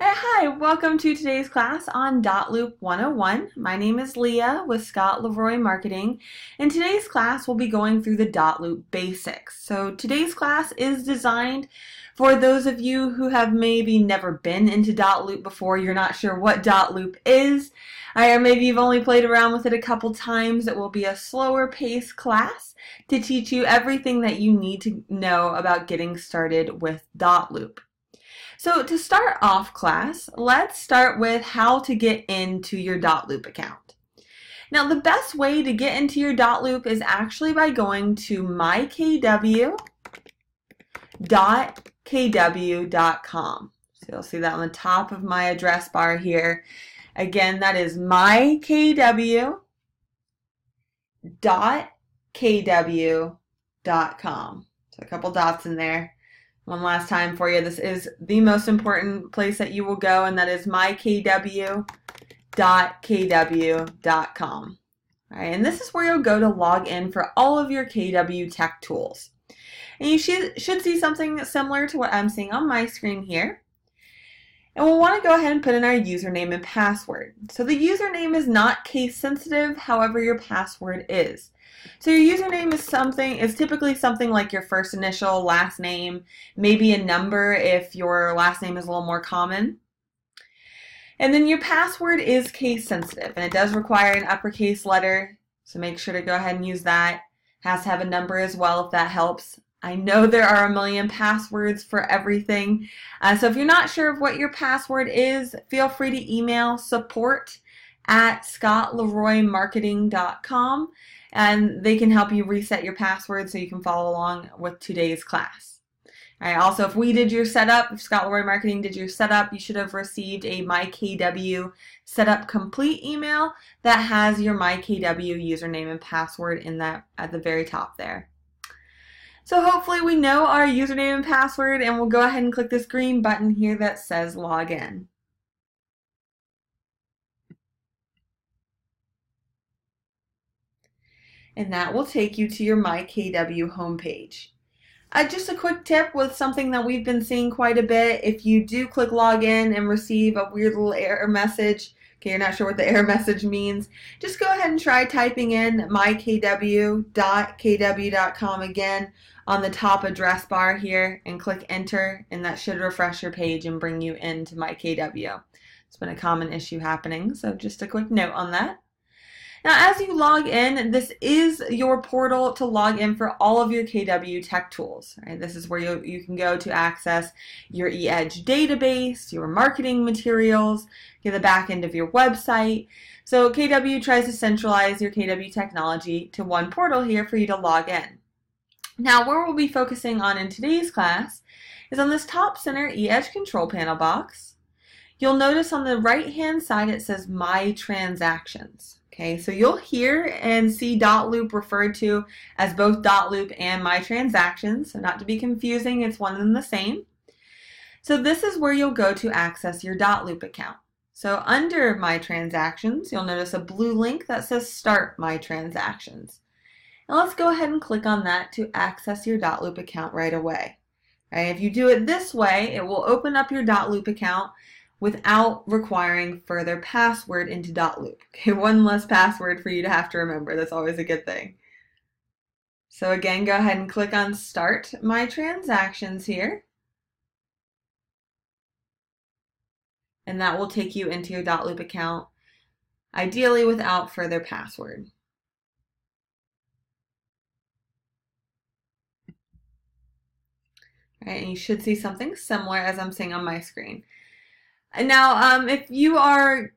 Hi, welcome to today's class on Dotloop 101. My name is Leah with Scott Leroy Marketing. In today's class, we'll be going through the Dotloop basics. So today's class is designed for those of you who have maybe never been into Dotloop before, you're not sure what Dotloop is, or maybe you've only played around with it a couple times. It will be a slower paced class to teach you everything that you need to know about getting started with Dotloop. So to start off class, let's start with how to get into your Dotloop account. Now the best way to get into your Dotloop is actually by going to mykw.kw.com. So you'll see that on the top of my address bar here. Again, that is mykw.kw.com. So a couple dots in there. One last time for you, this is the most important place that you will go, and that is mykw.kw.com. All right, and this is where you'll go to log in for all of your KW tech tools. And you should see something similar to what I'm seeing on my screen here. And we'll want to go ahead and put in our username and password. So the username is not case sensitive, however your password is. So your username is typically something like your first initial, last name, maybe a number if your last name is a little more common. And then your password is case sensitive, and it does require an uppercase letter, so make sure to go ahead and use that. It has to have a number as well if that helps. I know there are a million passwords for everything, so if you're not sure of what your password is, feel free to email support@scottleroymarketing.com. and they can help you reset your password so you can follow along with today's class. All right, also, if we did your setup, if Scott Leroy Marketing did your setup, you should have received a MyKW Setup Complete email that has your MyKW username and password in that at the very top there. So hopefully we know our username and password, and we'll go ahead and click this green button here that says Login. And that will take you to your myKW homepage. Just a quick tip with something that we've been seeing quite a bit. If you do click login and receive a weird little error message, okay, you're not sure what the error message means, just go ahead and try typing in mykw.kw.com again on the top address bar here and click enter, and that should refresh your page and bring you into myKW. It's been a common issue happening, so just a quick note on that. Now, as you log in, this is your portal to log in for all of your KW tech tools. Right? This is where you can go to access your eEdge database, your marketing materials, get the back end of your website. So KW tries to centralize your KW technology to one portal here for you to log in. Now, where we'll be focusing on in today's class is on this top center eEdge control panel box. You'll notice on the right-hand side it says myTransactions. Okay, so you'll hear and see Dotloop referred to as both Dotloop and myTransactions, so not to be confusing, it's one and the same. So this is where you'll go to access your Dotloop account. So under myTransactions, you'll notice a blue link that says Start myTransactions. Now let's go ahead and click on that to access your Dotloop account right away. All right, if you do it this way, it will open up your Dotloop account without requiring further password into Dotloop. Okay, one less password for you to have to remember. That's always a good thing. So again, go ahead and click on Start myTransactions here. And that will take you into your Dotloop account, ideally without further password. All right, and you should see something similar as I'm seeing on my screen. Now, if you are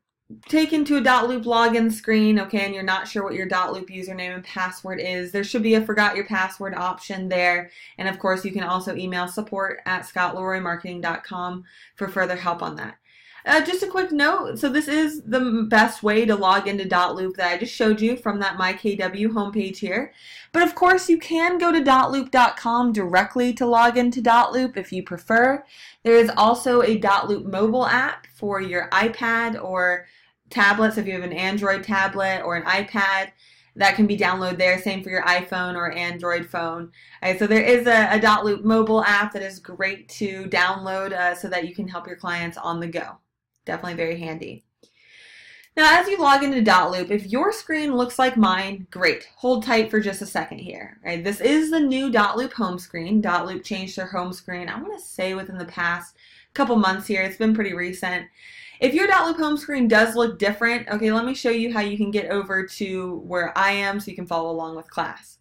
taken to a Dotloop login screen, okay, and you're not sure what your Dotloop username and password is, there should be a forgot your password option there. And of course, you can also email support@scottleroymarketing.com for further help on that. Just a quick note, so this is the best way to log into Dotloop that I just showed you from that myKW homepage here. But of course, you can go to dotloop.com directly to log into Dotloop if you prefer. There is also a Dotloop mobile app for your iPad or tablets if you have an Android tablet or an iPad. that can be downloaded there. Same for your iPhone or Android phone. All right, so there is a Dotloop mobile app that is great to download so that you can help your clients on the go. Definitely very handy. Now, as you log into Dotloop, if your screen looks like mine, great. Hold tight for just a second here. Right? This is the new Dotloop home screen. Dotloop changed their home screen, I want to say within the past couple months here. It's been pretty recent. If your Dotloop home screen does look different, okay, let me show you how you can get over to where I am so you can follow along with class.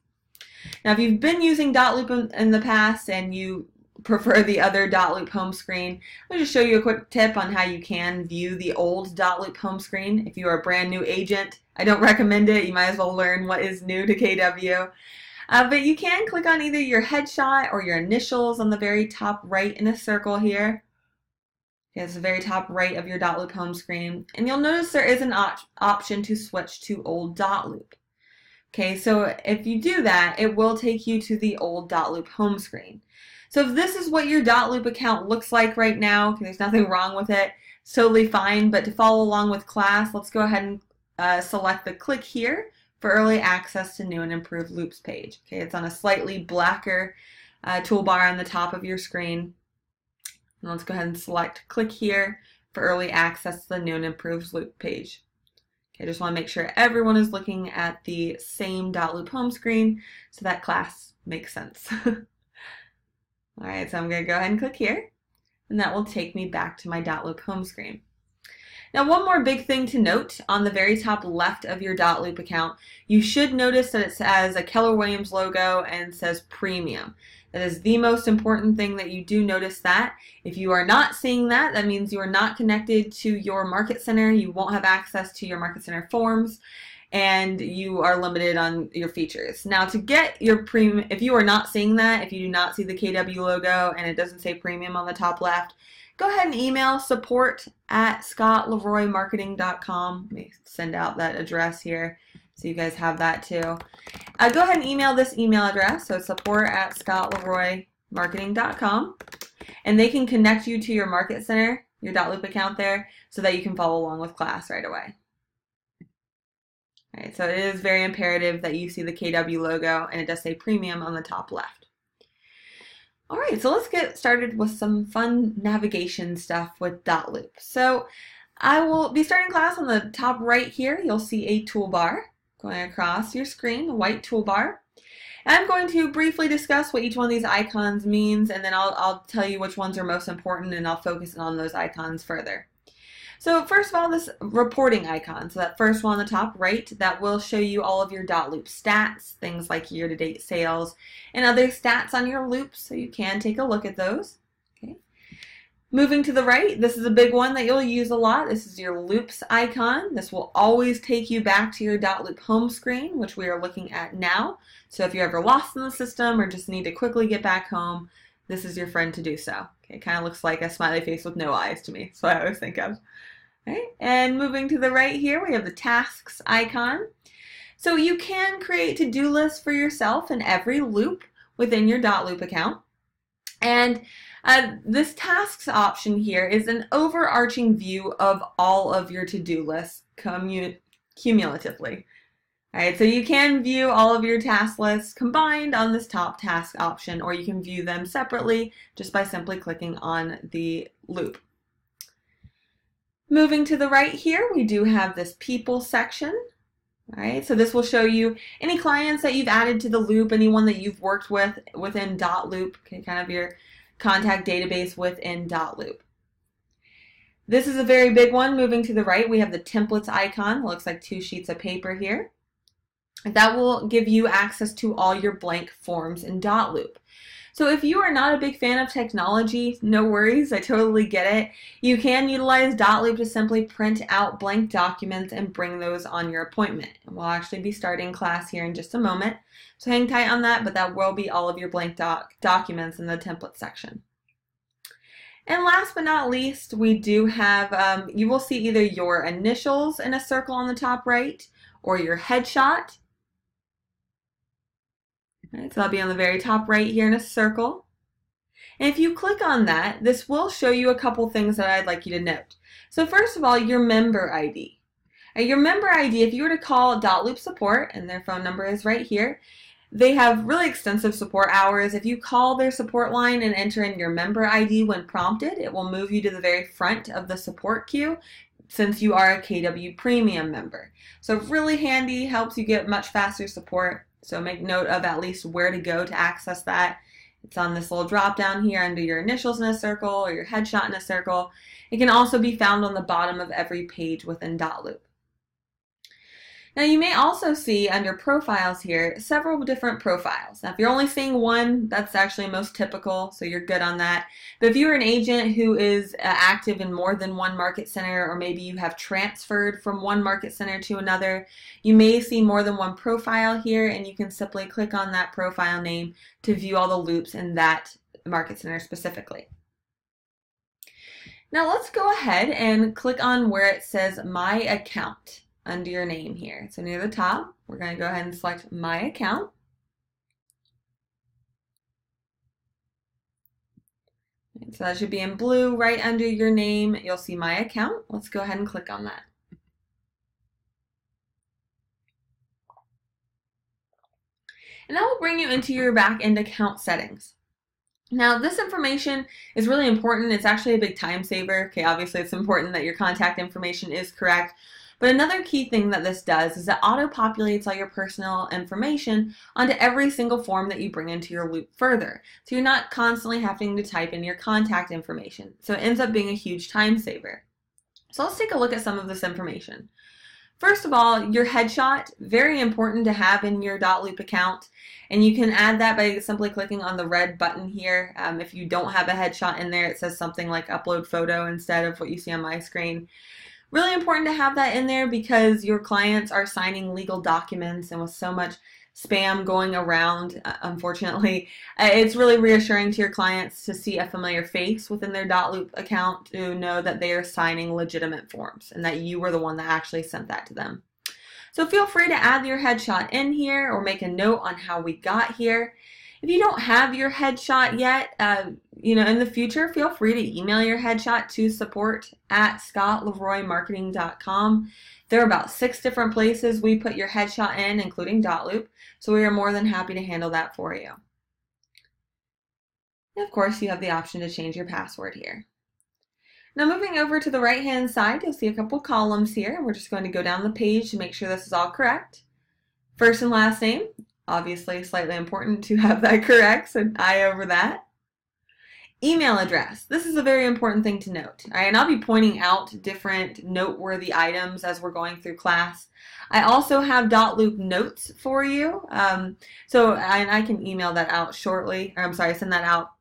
Now, if you've been using Dotloop in the past and you prefer the other Dotloop home screen, let me just show you a quick tip on how you can view the old Dotloop home screen. If you are a brand new agent, I don't recommend it. You might as well learn what is new to KW. But you can click on either your headshot or your initials on the very top right in a circle here. It's the very top right of your Dotloop home screen. And you'll notice there is an option to switch to old Dotloop. Okay, so if you do that, it will take you to the old Dotloop home screen. So if this is what your Dotloop account looks like right now, okay, there's nothing wrong with it, it's totally fine, but to follow along with class, let's go ahead and select the click here for early access to new and improved loops page. Okay, it's on a slightly blacker toolbar on the top of your screen. And let's go ahead and select click here for early access to the new and improved loop page. Okay, I just want to make sure everyone is looking at the same Dotloop home screen so that class makes sense. All right, so I'm going to go ahead and click here, and that will take me back to my Dotloop home screen. Now, one more big thing to note, on the very top left of your Dotloop account, you should notice that it says a Keller Williams logo and says premium. That is the most important thing, that you do notice that. If you are not seeing that, that means you are not connected to your Market Center. You won't have access to your Market Center forms, and you are limited on your features. Now, to get your premium, if you are not seeing that, if you do not see the KW logo and it doesn't say premium on the top left, go ahead and email support@scottleroymarketing.com. Let me send out that address here so you guys have that too. Go ahead and email this email address, so support@scottleroymarketing.com, and they can connect you to your Market Center, your Dotloop account there, so that you can follow along with class right away. All right, so it is very imperative that you see the KW logo, and it does say premium on the top left. All right, so let's get started with some fun navigation stuff with Dotloop. So I will be starting class on the top right here. You'll see a toolbar going across your screen, a white toolbar. And I'm going to briefly discuss what each one of these icons means, and then I'll tell you which ones are most important, and I'll focus on those icons further. So first of all, this reporting icon, so that first one on the top right, that will show you all of your Dotloop stats, things like year-to-date sales, and other stats on your loops, so you can take a look at those. Okay. Moving to the right, this is a big one that you'll use a lot. This is your loops icon. This will always take you back to your Dotloop home screen, which we are looking at now. So if you're ever lost in the system or just need to quickly get back home, this is your friend to do so. Okay, it kind of looks like a smiley face with no eyes to me. That's what I always think of. Right? And moving to the right here, we have the tasks icon. So you can create to-do lists for yourself in every loop within your Dotloop account. And this tasks option here is an overarching view of all of your to-do lists cumulatively. All right, so you can view all of your task lists combined on this top task option, or you can view them separately just by simply clicking on the loop. Moving to the right here, we do have this people section. All right, so this will show you any clients that you've added to the loop, anyone that you've worked with within Dotloop, okay, kind of your contact database within Dotloop. This is a very big one. Moving to the right, we have the templates icon. It looks like 2 sheets of paper here. That will give you access to all your blank forms in Dotloop. So if you are not a big fan of technology, no worries, I totally get it. You can utilize Dotloop to simply print out blank documents and bring those on your appointment. And we'll actually be starting class here in just a moment, so hang tight on that, but that will be all of your blank documents in the template section. And last but not least, we do have, you will see either your initials in a circle on the top right, or your headshot. All right, so that'll be on the very top right here in a circle. And if you click on that, this will show you a couple things that I'd like you to note. So first of all, your member ID. Your member ID, if you were to call Dotloop support, and their phone number is right here, they have really extensive support hours. If you call their support line and enter in your member ID when prompted, it will move you to the very front of the support queue since you are a KW Premium member. So really handy, helps you get much faster support. So make note of at least where to go to access that. It's on this little drop down here under your initials in a circle or your headshot in a circle. It can also be found on the bottom of every page within Dotloop. Now you may also see under profiles here several different profiles. Now if you're only seeing one, that's actually most typical, so you're good on that. But if you're an agent who is active in more than one market center, or maybe you have transferred from one market center to another, you may see more than one profile here, and you can simply click on that profile name to view all the loops in that market center specifically. Now let's go ahead and click on where it says My Account under your name here. So near the top, we're going to go ahead and select My Account. So that should be in blue right under your name. You'll see My Account. Let's go ahead and click on that. And that will bring you into your back-end account settings. Now this information is really important. It's actually a big time saver. Okay, obviously it's important that your contact information is correct. But another key thing that this does is it auto-populates all your personal information onto every single form that you bring into your loop further. So you're not constantly having to type in your contact information. So it ends up being a huge time saver. So let's take a look at some of this information. First of all, your headshot, very important to have in your Dotloop account. And you can add that by simply clicking on the red button here. If you don't have a headshot in there, it says something like upload photo instead of what you see on my screen. Really important to have that in there because your clients are signing legal documents, and with so much spam going around, unfortunately, it's really reassuring to your clients to see a familiar face within their Dotloop account to know that they are signing legitimate forms and that you were the one that actually sent that to them. So feel free to add your headshot in here or make a note on how we got here. If you don't have your headshot yet, in the future, feel free to email your headshot to support@scottleroymarketing.com. There are about 6 different places we put your headshot in, including Dotloop, so we are more than happy to handle that for you. And of course, you have the option to change your password here. Now moving over to the right-hand side, you'll see a couple columns here. We're just going to go down the page to make sure this is all correct. First and last name. Obviously slightly important to have that correct, so an eye over that. Email address. This is a very important thing to note. All right, and I'll be pointing out different noteworthy items as we're going through class. I also have Dotloop notes for you, so I can email that out shortly, or I'm sorry, send that out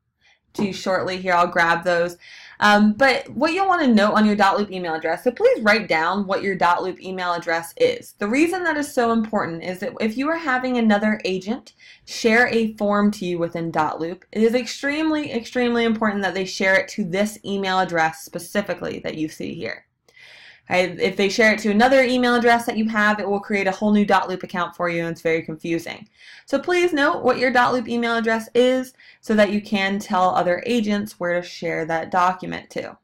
to you shortly. Here, I'll grab those. But what you'll want to note on your Dotloop email address, so please write down what your Dotloop email address is. The reason that is so important is that if you are having another agent share a form to you within Dotloop, it is extremely, extremely important that they share it to this email address specifically that you see here. Okay, if they share it to another email address that you have, it will create a whole new Dotloop account for you, and it's very confusing. So please note what your Dotloop email address is so that you can tell other agents where to share that document to.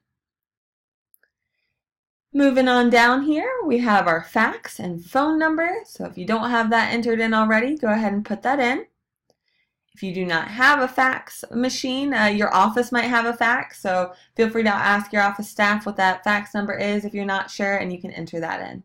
Moving on down here, we have our fax and phone number. So if you don't have that entered in already, go ahead and put that in. If you do not have a fax machine, your office might have a fax, so feel free to ask your office staff what that fax number is if you're not sure, and you can enter that in.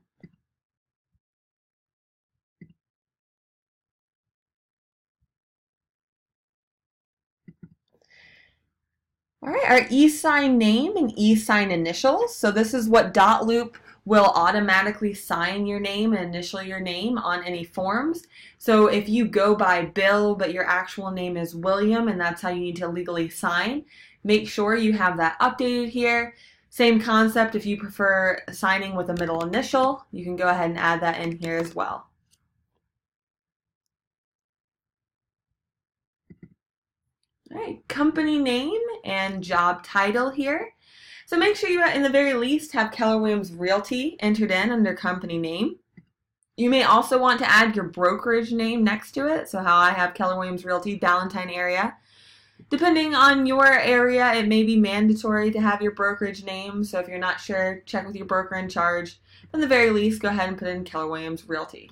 All right, our e-sign name and e-sign initials. So this is what Dotloop will automatically sign your name and initial your name on any forms. So if you go by Bill, but your actual name is William, and that's how you need to legally sign, make sure you have that updated here. Same concept, if you prefer signing with a middle initial, you can go ahead and add that in here as well. All right, company name and job title here. So make sure you, in the very least, have Keller Williams Realty entered in under company name. You may also want to add your brokerage name next to it. So how I have Keller Williams Realty, Ballantyne area. Depending on your area, it may be mandatory to have your brokerage name, so if you're not sure, check with your broker in charge. At the very least, go ahead and put in Keller Williams Realty.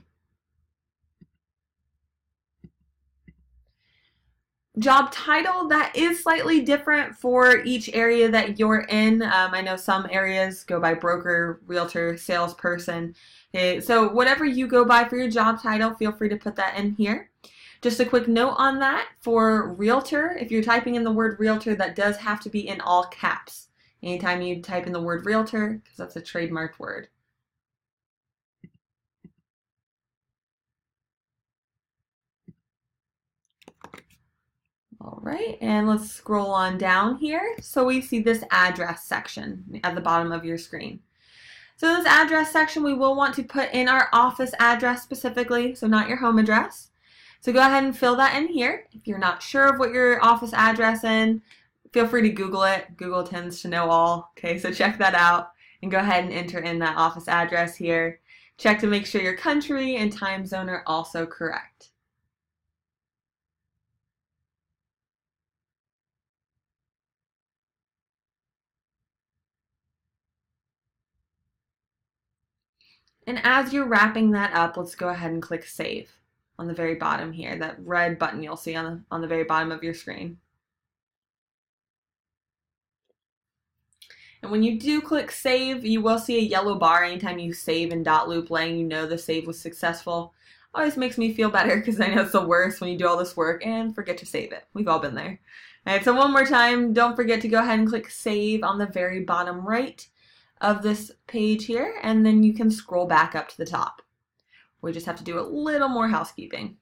Job title, that is slightly different for each area that you're in. I know some areas go by broker, realtor, salesperson. Okay, so whatever you go by for your job title, feel free to put that in here. Just a quick note on that, for realtor, if you're typing in the word realtor, that does have to be in all caps. Anytime you type in the word realtor, because that's a trademarked word. All right, and let's scroll on down here. So we see this address section at the bottom of your screen. So this address section, we will want to put in our office address specifically, so not your home address. So go ahead and fill that in here. If you're not sure of what your office address is, feel free to Google it. Google tends to know all. Okay, so check that out and go ahead and enter in that office address here. Check to make sure your country and time zone are also correct. And as you're wrapping that up, let's go ahead and click Save on the very bottom here, that red button you'll see on the very bottom of your screen. And when you do click Save, you will see a yellow bar anytime you save in Dotloop, letting you know the save was successful. Always makes me feel better because I know it's the worst when you do all this work and forget to save it. We've all been there. All right, so one more time, don't forget to go ahead and click Save on the very bottom right of this page here, and then you can scroll back up to the top. We just have to do a little more housekeeping.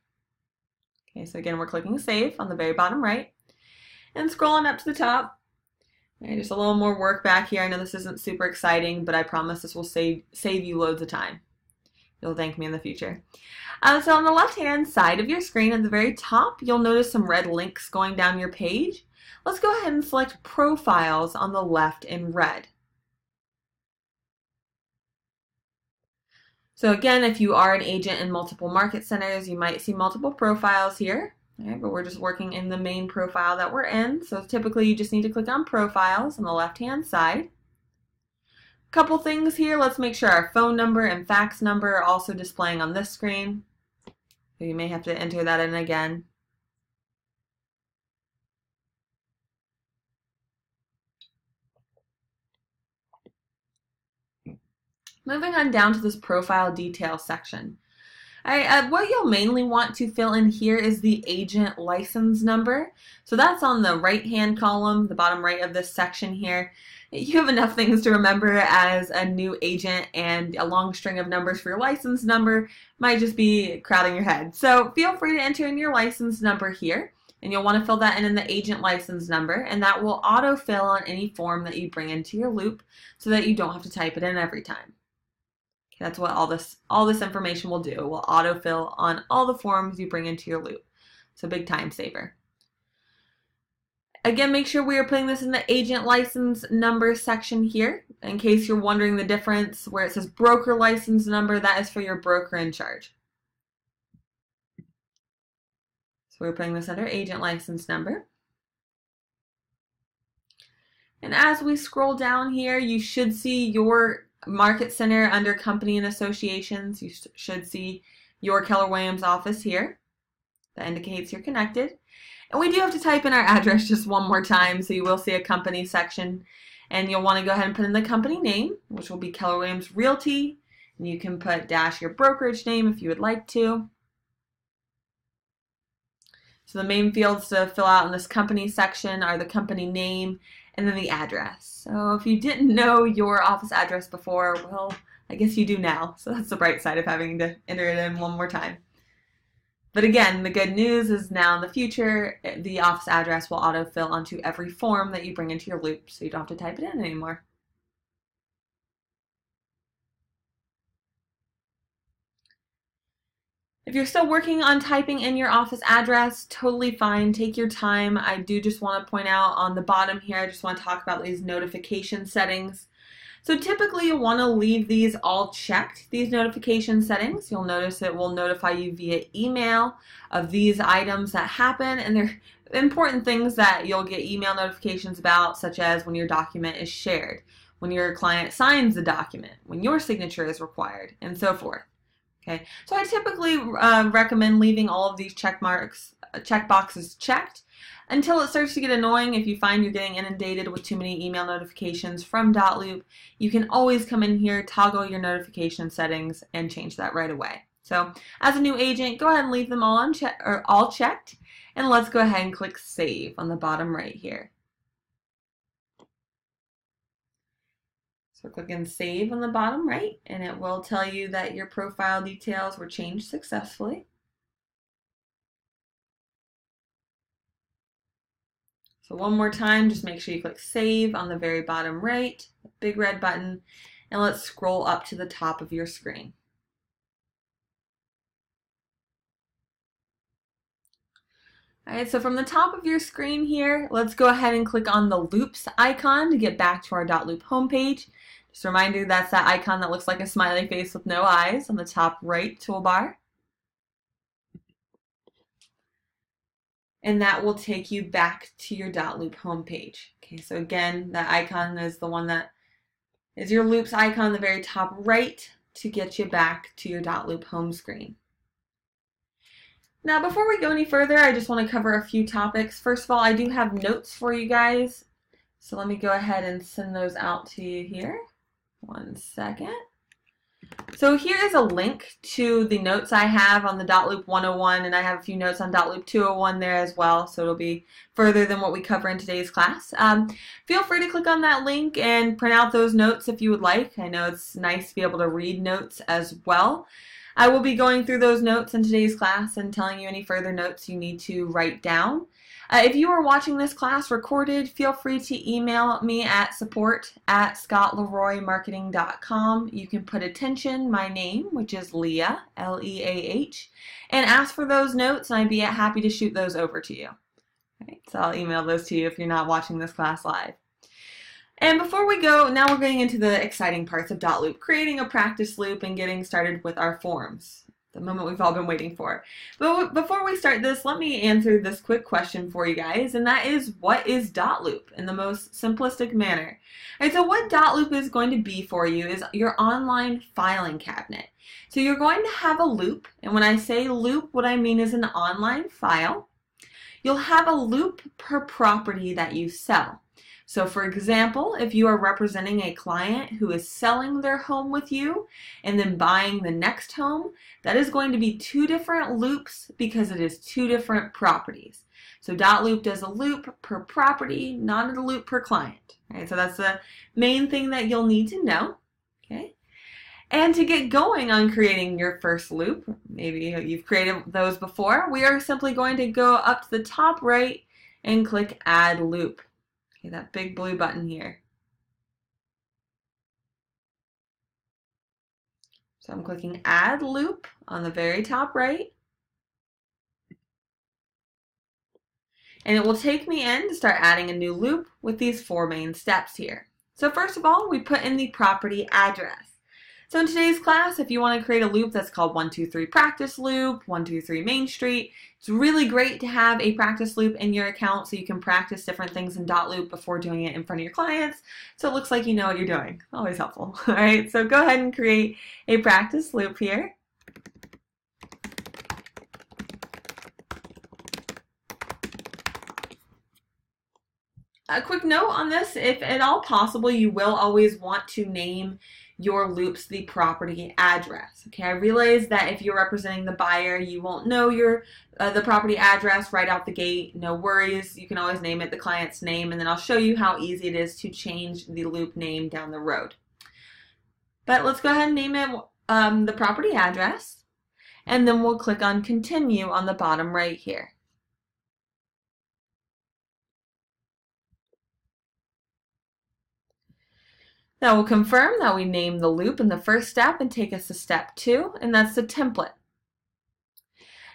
Okay, so again, we're clicking Save on the very bottom right, and scrolling up to the top. Okay, just a little more work back here. I know this isn't super exciting, but I promise this will save you loads of time. You'll thank me in the future. So on the left-hand side of your screen at the very top, you'll notice some red links going down your page. Let's go ahead and select Profiles on the left in red. So again, if you are an agent in multiple market centers, you might see multiple profiles here. Okay, but we're just working in the main profile that we're in. So typically you just need to click on Profiles on the left-hand side. Couple things here. Let's make sure our phone number and fax number are also displaying on this screen. So you may have to enter that in again. Moving on down to this profile details section. What you'll mainly want to fill in here is the agent license number. So that's on the right-hand column, the bottom right of this section here. You have enough things to remember as a new agent, and a long string of numbers for your license number might just be crowding your head. So feel free to enter in your license number here, and you'll want to fill that in the agent license number, and that will autofill on any form that you bring into your loop so that you don't have to type it in every time. That's what all this information will do. It will autofill on all the forms you bring into your loop. It's a big time saver. Again, make sure we are putting this in the agent license number section here. In case you're wondering the difference, where it says broker license number, that is for your broker in charge. So we're putting this under agent license number. And as we scroll down here, you should see your market center under company and associations. You should see your Keller Williams office here. That indicates you're connected. And we do have to type in our address just one more time, so you will see a company section. And you'll want to go ahead and put in the company name, which will be Keller Williams Realty. And you can put dash your brokerage name if you would like to. So the main fields to fill out in this company section are the company name and then the address. So if you didn't know your office address before, well, I guess you do now. So that's the bright side of having to enter it in one more time. But again, the good news is now in the future, the office address will autofill onto every form that you bring into your loop, so you don't have to type it in anymore. If you're still working on typing in your office address, totally fine. Take your time. I do just want to point out on the bottom here, I just want to talk about these notification settings. So typically you'll want to leave these all checked, these notification settings. You'll notice it will notify you via email of these items that happen, and they're important things that you'll get email notifications about, such as when your document is shared, when your client signs the document, when your signature is required, and so forth. Okay, so I typically recommend leaving all of these check boxes checked until it starts to get annoying. If you find you're getting inundated with too many email notifications from Dotloop, you can always come in here, toggle your notification settings, and change that right away. So as a new agent, go ahead and leave them all all checked, and let's go ahead and click Save on the bottom right here. So we're clicking Save on the bottom right, and it will tell you that your profile details were changed successfully. So one more time, just make sure you click Save on the very bottom right, big red button, and let's scroll up to the top of your screen. All right, so from the top of your screen here, let's go ahead and click on the Loops icon to get back to our Dotloop homepage. Just a reminder, that's that icon that looks like a smiley face with no eyes on the top right toolbar. And that will take you back to your Dotloop homepage. Okay, so again, that icon is the one that is your Loops icon on the very top right to get you back to your Dotloop home screen. Now, before we go any further, I just want to cover a few topics. First of all, I do have notes for you guys. So let me go ahead and send those out to you here. One second. So here is a link to the notes I have on the Dotloop 101, and I have a few notes on Dotloop 201 there as well, so it'll be further than what we cover in today's class. Feel free to click on that link and print out those notes if you would like. I know it's nice to be able to read notes as well. I will be going through those notes in today's class and telling you any further notes you need to write down. If you are watching this class recorded, feel free to email me at support@scottleroymarketing.com. You can put attention, my name, which is Leah, L-E-A-H, and ask for those notes, and I'd be happy to shoot those over to you. All right, so I'll email those to you if you're not watching this class live. And before we go, now we're getting into the exciting parts of Dotloop, creating a practice loop and getting started with our forms. The moment we've all been waiting for. But before we start this, let me answer this quick question for you guys, and that is, what is Dotloop in the most simplistic manner? All right, so what Dotloop is going to be for you is your online filing cabinet. So you're going to have a loop, and when I say loop, what I mean is an online file. You'll have a loop per property that you sell. So for example, if you are representing a client who is selling their home with you and then buying the next home, that is going to be two different loops because it is two different properties. So Dotloop does a loop per property, not a loop per client. Right? So that's the main thing that you'll need to know. Okay? And to get going on creating your first loop, maybe you've created those before, we are simply going to go up to the top right and click Add Loop. Okay, that big blue button here. So I'm clicking Add Loop on the very top right. And it will take me in to start adding a new loop with these four main steps here. So first of all, we put in the property address. So in today's class, if you want to create a loop that's called 123 Practice Loop, 123 Main Street, it's really great to have a practice loop in your account so you can practice different things in Dotloop before doing it in front of your clients, so it looks like you know what you're doing. Always helpful. All right, so go ahead and create a practice loop here. A quick note on this, if at all possible, you will always want to name your loops the property address. Okay, I realize that if you're representing the buyer, you won't know the property address right out the gate. No worries, you can always name it the client's name, and then I'll show you how easy it is to change the loop name down the road. But let's go ahead and name it the property address, and then we'll click on Continue on the bottom right here. Now we'll confirm that we named the loop in the first step and take us to step 2, and that's the template.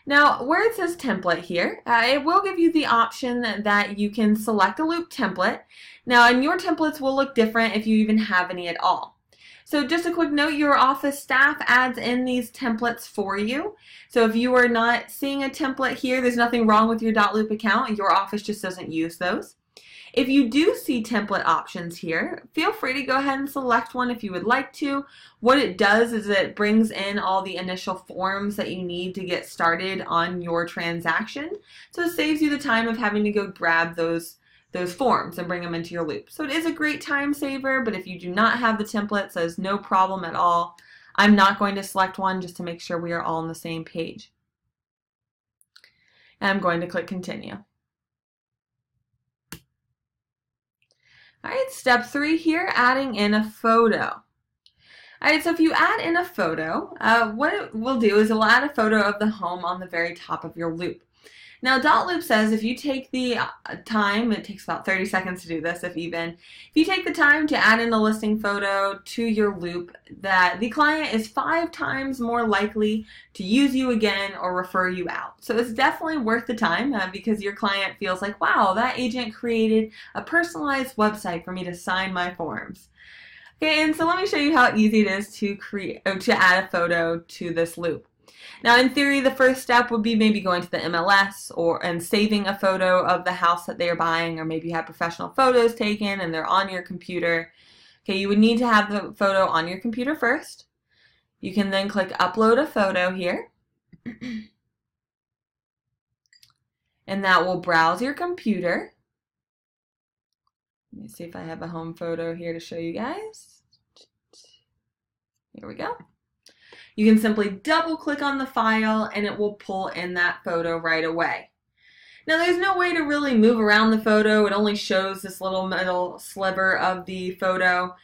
Now, where it says template here, it will give you the option that you can select a loop template. Now, and your templates will look different if you even have any at all. So just a quick note, your office staff adds in these templates for you. So if you are not seeing a template here, there's nothing wrong with your Dotloop account. Your office just doesn't use those. If you do see template options here, feel free to go ahead and select one if you would like to. What it does is it brings in all the initial forms that you need to get started on your transaction. So it saves you the time of having to go grab those forms and bring them into your loop. So it is a great time saver, but if you do not have the templates, there's no problem at all. I'm not going to select one just to make sure we are all on the same page. And I'm going to click continue. All right, step 3 here, adding in a photo. All right, so if you add in a photo, what it will do is it will add a photo of the home on the very top of your loop. Now, Dotloop says if you take the time, it takes about 30 seconds to do this, if you take the time to add in a listing photo to your loop, that the client is 5 times more likely to use you again or refer you out. So it's definitely worth the time because your client feels like, wow, that agent created a personalized website for me to sign my forms. Okay, and so let me show you how easy it is to add a photo to this loop. Now, in theory, the first step would be maybe going to the MLS and saving a photo of the house that they are buying, or maybe you have professional photos taken and they're on your computer. Okay, you would need to have the photo on your computer first. You can then click upload a photo here. And that will browse your computer. Let me see if I have a home photo here to show you guys. Here we go. You can simply double click on the file and it will pull in that photo right away. Now there's no way to really move around the photo. It only shows this little middle sliver of the photo.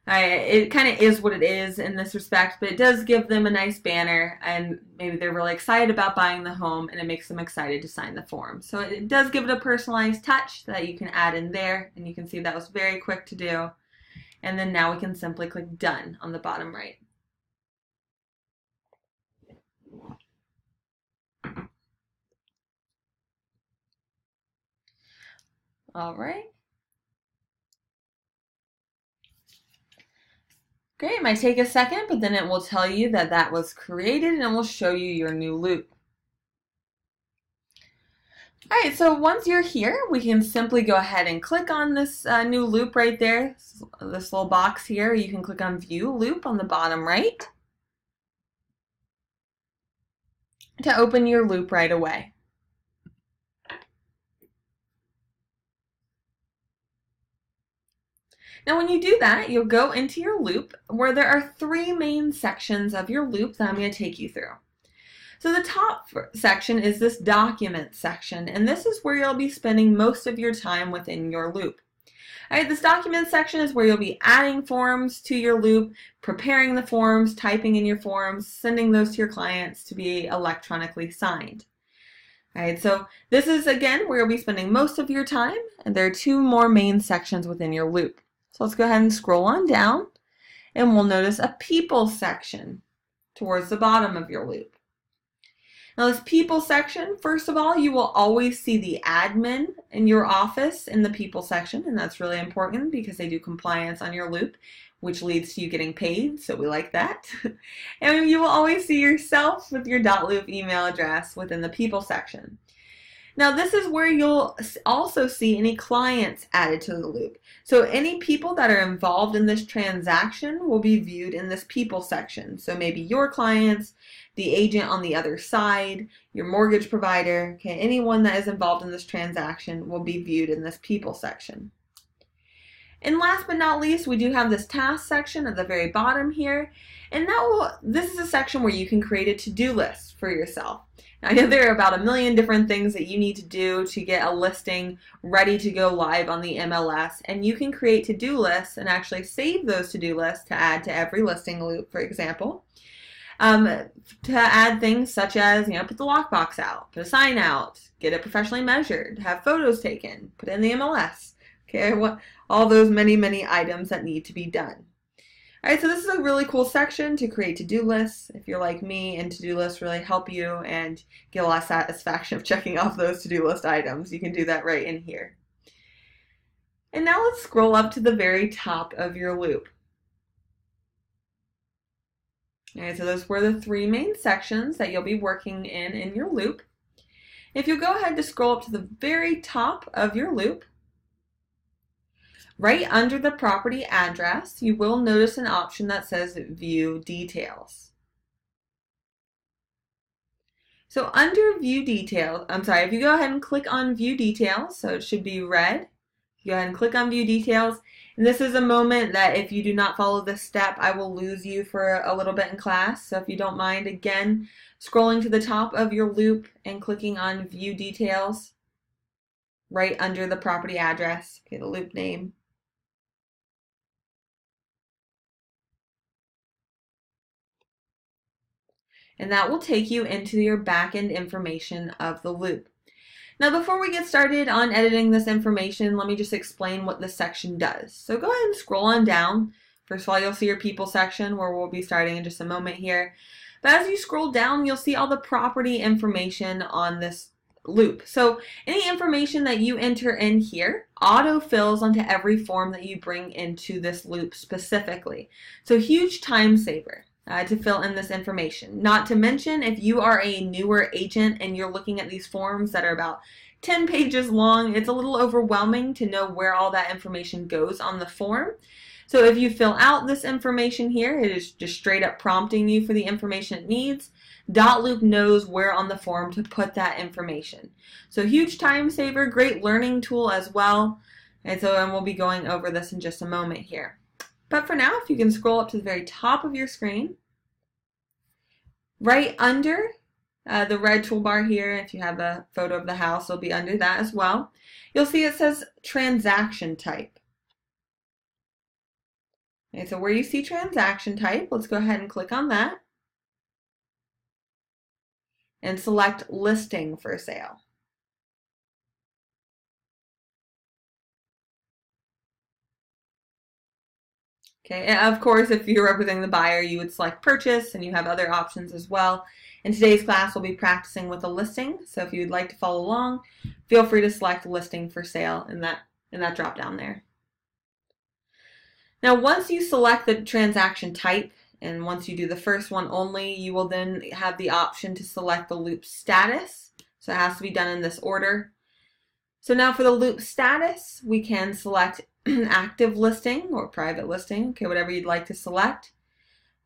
It kind of is what it is in this respect, but it does give them a nice banner and maybe they're really excited about buying the home and it makes them excited to sign the form. So it does give it a personalized touch that you can add in there, and you can see that was very quick to do. And then now we can simply click done on the bottom right. All right. Great, it might take a second, but then it will tell you that that was created and it will show you your new loop. All right, so once you're here, we can simply go ahead and click on this new loop right there, this little box here. You can click on View Loop on the bottom right to open your loop right away. Now when you do that, you'll go into your loop where there are 3 main sections of your loop that I'm going to take you through. So the top section is this document section, and this is where you'll be spending most of your time within your loop. All right, this document section is where you'll be adding forms to your loop, preparing the forms, typing in your forms, sending those to your clients to be electronically signed. All right, so this is again where you'll be spending most of your time, and there are 2 more main sections within your loop. So let's go ahead and scroll on down, and we'll notice a people section towards the bottom of your loop. Now this people section, first of all, you will always see the admin in your office in the people section, and that's really important because they do compliance on your loop, which leads to you getting paid, so we like that. And you will always see yourself with your Dotloop email address within the people section. Now this is where you'll also see any clients added to the loop. So any people that are involved in this transaction will be viewed in this people section. So maybe your clients, the agent on the other side, your mortgage provider, okay, anyone that is involved in this transaction will be viewed in this people section. And last but not least, we do have this task section at the very bottom here. And this is a section where you can create a to-do list for yourself. Now, I know there are about a million different things that you need to do to get a listing ready to go live on the MLS, and you can create to-do lists and actually save those to-do lists to add to every listing loop, for example. To add things such as, put the lockbox out, put a sign out, get it professionally measured, have photos taken, put it in the MLS. Okay, all those many items that need to be done. All right, so this is a really cool section to create to-do lists. If you're like me and to-do lists really help you and get a lot of satisfaction of checking off those to-do list items, you can do that right in here. And now let's scroll up to the very top of your loop. All right, so those were the three main sections that you'll be working in your loop. If you go ahead to scroll up to the very top of your loop, right under the property address, you will notice an option that says View Details. So under View Details, if you go ahead and click on View Details, so it should be red, you go ahead and click on View Details. And this is a moment that if you do not follow this step, I will lose you for a little bit in class. So if you don't mind, again, scrolling to the top of your loop and clicking on View Details right under the property address, okay, the loop name. And that will take you into your backend information of the loop. Now before we get started on editing this information, let me just explain what this section does. So go ahead and scroll on down. First of all, you'll see your people section where we'll be starting in just a moment here. But as you scroll down, you'll see all the property information on this loop. So any information that you enter in here auto-fills onto every form that you bring into this loop specifically. So huge time saver. To fill in this information. Not to mention, if you are a newer agent and you're looking at these forms that are about 10 pages long, it's a little overwhelming to know where all that information goes on the form. So if you fill out this information here, it is just straight up prompting you for the information it needs. Dotloop knows where on the form to put that information. So huge time saver, great learning tool as well. And we'll be going over this in just a moment here. But for now, if you can scroll up to the very top of your screen, right under the red toolbar here, if you have a photo of the house, it'll be under that as well. You'll see it says transaction type. Okay, so where you see transaction type, let's go ahead and click on that and select listing for sale. Okay, and of course, if you're representing the buyer, you would select purchase, and you have other options as well. In today's class, we'll be practicing with a listing, so if you'd like to follow along, feel free to select listing for sale in that drop down there. Now, once you select the transaction type, and once you do the first one only, you will then have the option to select the loop status. So it has to be done in this order. So now for the loop status, we can select active listing or private listing, okay, whatever you'd like to select.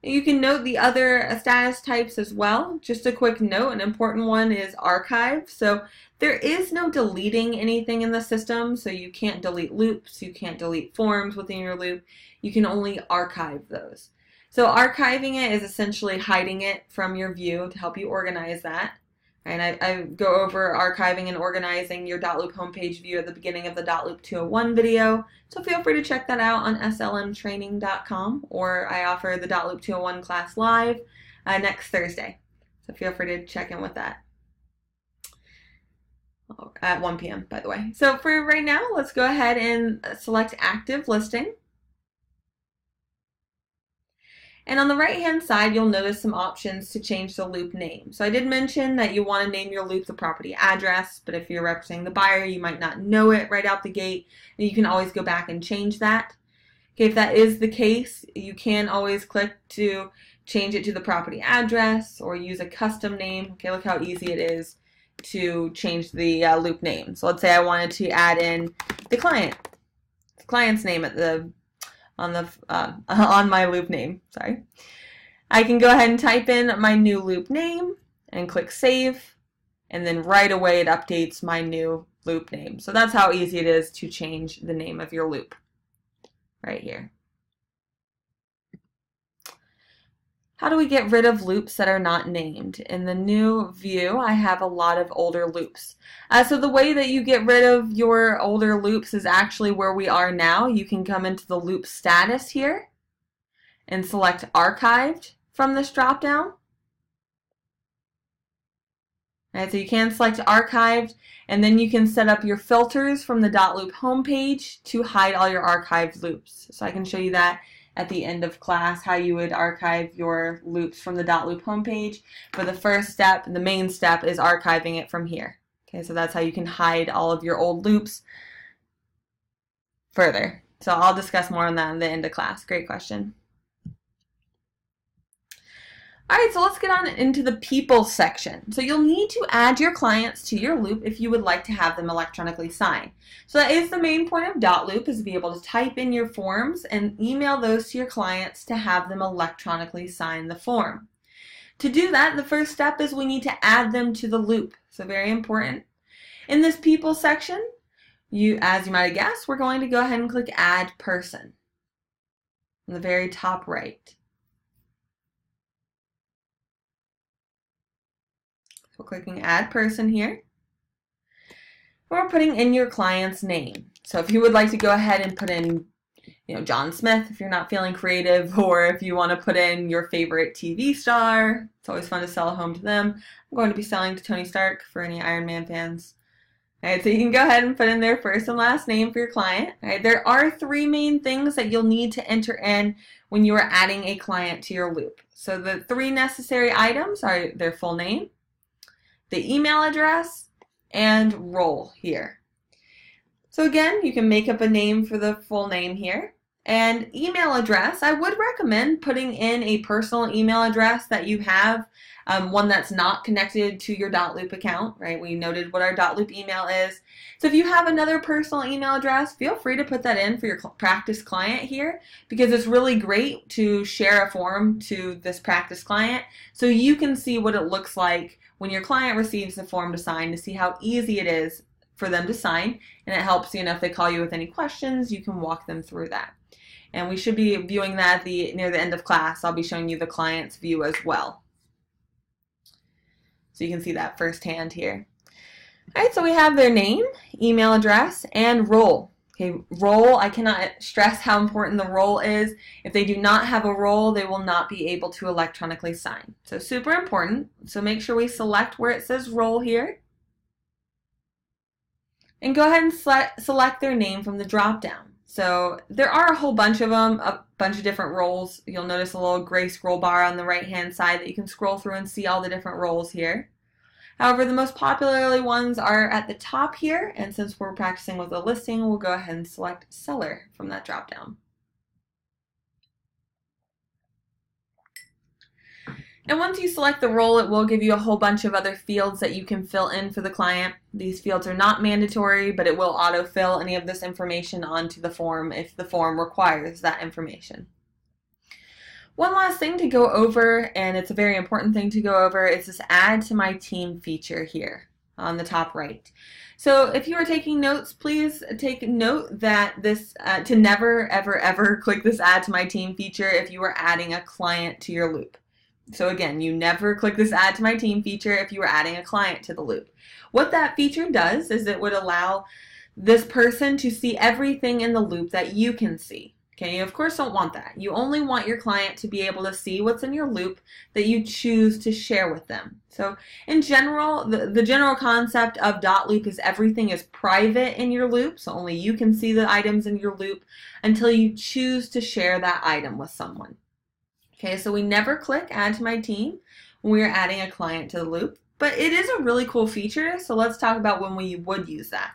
You can note the other status types as well. Just a quick note, an important one is archive. So there is no deleting anything in the system, so you can't delete loops, you can't delete forms within your loop. You can only archive those. So archiving it is essentially hiding it from your view to help you organize that. And I go over archiving and organizing your Dotloop homepage view at the beginning of the Dotloop 201 video. So feel free to check that out on slmtraining.com, or I offer the Dotloop 201 class live next Thursday. So feel free to check in with that at 1 p.m. by the way. So for right now, let's go ahead and select active listing. And on the right-hand side, you'll notice some options to change the loop name. So I did mention that you want to name your loop the property address, but if you're representing the buyer, you might not know it right out the gate, and you can always go back and change that. Okay, if that is the case, you can always click to change it to the property address or use a custom name. Okay, look how easy it is to change the loop name. So let's say I wanted to add in the client's name at the on my loop name, sorry. I can go ahead and type in my new loop name and click save, and then right away it updates my new loop name. So that's how easy it is to change the name of your loop right here. How do we get rid of loops that are not named? In the new view, I have a lot of older loops. So the way that you get rid of your older loops is actually where we are now. You can come into the loop status here and select archived from this dropdown. So you can select archived, and then you can set up your filters from the Dotloop homepage to hide all your archived loops. So I can show you that at the end of class how you would archive your loops from the Dotloop homepage. But the first step, the main step, is archiving it from here. Okay, so that's how you can hide all of your old loops further. So I'll discuss more on that in the end of class. Great question. All right, so let's get on into the people section. So you'll need to add your clients to your loop if you would like to have them electronically sign. So that is the main point of Dotloop, is to be able to type in your forms and email those to your clients to have them electronically sign the form. To do that, the first step is we need to add them to the loop. So very important. In this people section, as you might have guessed, we're going to go ahead and click Add Person on the very top right. We're clicking Add Person here. We're putting in your client's name. So if you would like to go ahead and put in, John Smith, if you're not feeling creative, or if you want to put in your favorite TV star, it's always fun to sell a home to them. I'm going to be selling to Tony Stark for any Iron Man fans. All right, so you can go ahead and put in their first and last name for your client. All right, there are 3 main things that you'll need to enter in when you are adding a client to your loop. So the 3 necessary items are their full name, the email address, and role here. So again, you can make up a name for the full name here. And email address, I would recommend putting in a personal email address that you have, one that's not connected to your Dotloop account, right? We noted what our Dotloop email is. So if you have another personal email address, feel free to put that in for your practice client here, because it's really great to share a form to this practice client so you can see what it looks like when your client receives the form to sign, to see how easy it is for them to sign. And it helps, if they call you with any questions, you can walk them through that. And we should be viewing that near the end of class. I'll be showing you the client's view as well. So you can see that firsthand here. All right, so we have their name, email address, and role. Okay, role, I cannot stress how important the role is. If they do not have a role, they will not be able to electronically sign. So super important. So make sure we select where it says role here. And go ahead and select their name from the drop-down. So there are a whole bunch of them, a bunch of different roles. You'll notice a little gray scroll bar on the right-hand side that you can scroll through and see all the different roles here. However, the most popular ones are at the top here, and since we're practicing with a listing, we'll go ahead and select seller from that drop-down. And once you select the role, it will give you a whole bunch of other fields that you can fill in for the client. These fields are not mandatory, but it will autofill any of this information onto the form if the form requires that information. One last thing to go over, and it's a very important thing to go over, is this Add to My Team feature here on the top right. So if you are taking notes, please take note that this to never, ever, ever click this Add to My Team feature if you are adding a client to your loop. So again, you never click this Add to My Team feature if you are adding a client to the loop. What that feature does is it would allow this person to see everything in the loop that you can see. Okay, you of course don't want that. You only want your client to be able to see what's in your loop that you choose to share with them. So in general, the general concept of Dotloop is everything is private in your loop, so only you can see the items in your loop until you choose to share that item with someone. Okay, so we never click Add to My Team when we are adding a client to the loop, but it is a really cool feature, so let's talk about when we would use that.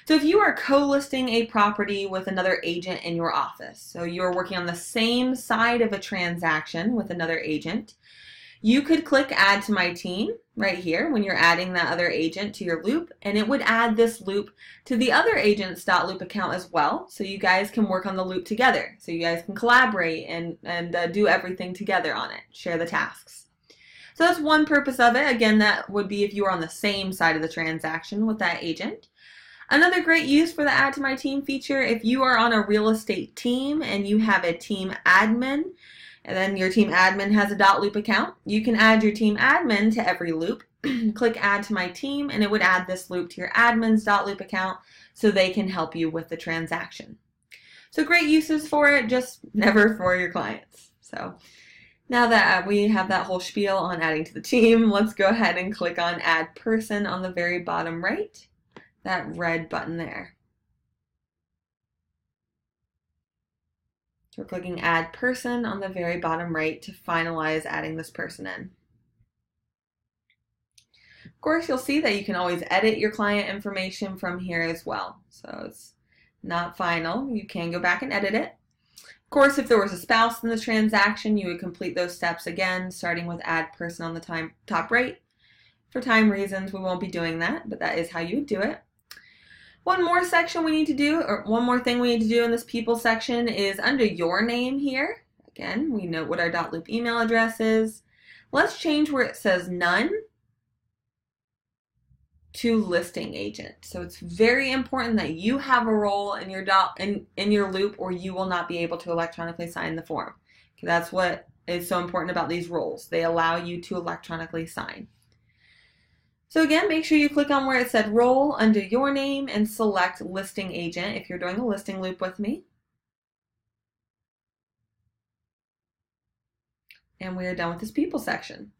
So if you are co-listing a property with another agent in your office, so you're working on the same side of a transaction with another agent, you could click Add to My Team right here when you're adding that other agent to your loop, and it would add this loop to the other agent's Dotloop account as well, so you guys can work on the loop together. So you guys can collaborate and do everything together on it, share the tasks. So that's one purpose of it. Again, that would be if you are on the same side of the transaction with that agent. Another great use for the Add to My Team feature, if you are on a real estate team and you have a team admin, and then your team admin has a Dotloop account, you can add your team admin to every loop. Click Add to My Team, and it would add this loop to your admin's Dotloop account so they can help you with the transaction. So great uses for it, just never for your clients. So now that we have that whole spiel on adding to the team, let's go ahead and click on Add Person on the very bottom right, that red button there. So we're clicking Add Person on the very bottom right to finalize adding this person in. Of course, you'll see that you can always edit your client information from here as well. So it's not final. You can go back and edit it. Of course, if there was a spouse in the transaction, you would complete those steps again, starting with Add Person on the top right. For time reasons, we won't be doing that, but that is how you would do it. One more section we need to do, or one more thing we need to do in this people section is under your name here. Again, we note what our Dotloop email address is. Let's change where it says none to listing agent. So it's very important that you have a role in your in your loop, or you will not be able to electronically sign the form. Okay, that's what is so important about these roles. They allow you to electronically sign. So again, make sure you click on where it said role under your name and select listing agent if you're doing a listing loop with me. And we are done with this people section.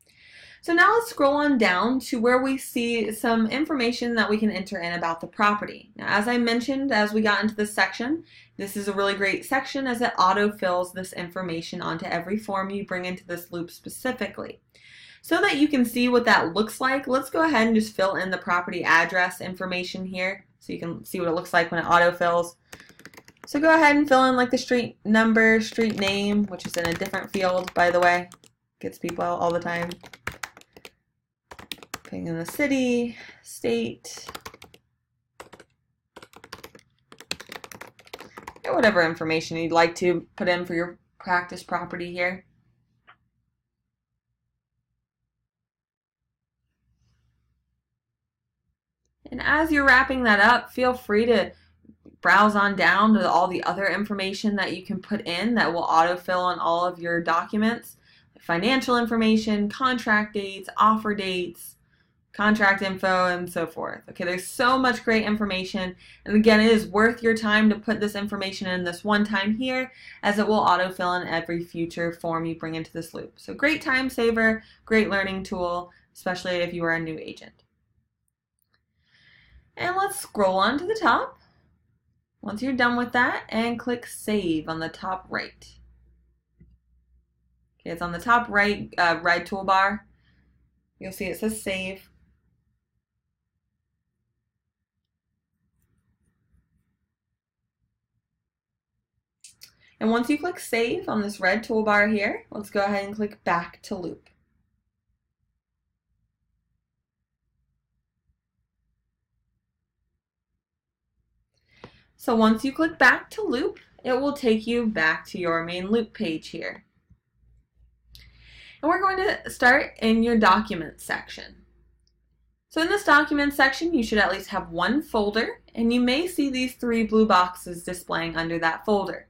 So now let's scroll on down to where we see some information that we can enter in about the property. Now, as I mentioned, as we got into this section, this is a really great section as it auto-fills this information onto every form you bring into this loop specifically. So that you can see what that looks like, let's go ahead and just fill in the property address information here so you can see what it looks like when it auto-fills. So go ahead and fill in like the street number, street name, which is in a different field, by the way. Gets people all the time. Putting in the city, state, or whatever information you'd like to put in for your practice property here. And as you're wrapping that up, feel free to browse on down to all the other information that you can put in that will autofill on all of your documents. Financial information, contract dates, offer dates, contract info, and so forth. Okay, there's so much great information. And again, it is worth your time to put this information in this one time here, as it will autofill in every future form you bring into this loop. So great time saver, great learning tool, especially if you are a new agent. And let's scroll on to the top once you're done with that and click Save on the top right. Okay, it's on the top right red toolbar. You'll see it says Save. And once you click Save on this red toolbar here, let's go ahead and click Back to Loop. So once you click Back to Loop, it will take you back to your main loop page here. And we're going to start in your Documents section. So in this Documents section, you should at least have one folder, and you may see these three blue boxes displaying under that folder.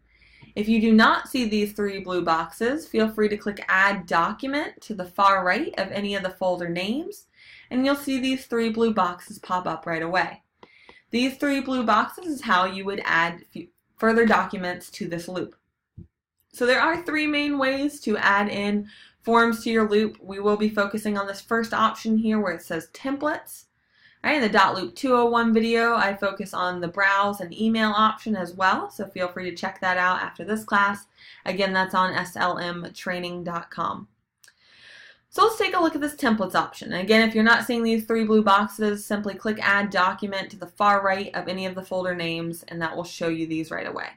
If you do not see these three blue boxes, feel free to click Add Document to the far right of any of the folder names, and you'll see these three blue boxes pop up right away. These three blue boxes is how you would add further documents to this loop. So there are three main ways to add in forms to your loop. We will be focusing on this first option here where it says templates. All right, in the Dotloop 201 video, I focus on the browse and email option as well, so feel free to check that out after this class. Again, that's on slmtraining.com. So let's take a look at this templates option. And again, if you're not seeing these three blue boxes, simply click Add Document to the far right of any of the folder names, and that will show you these right away.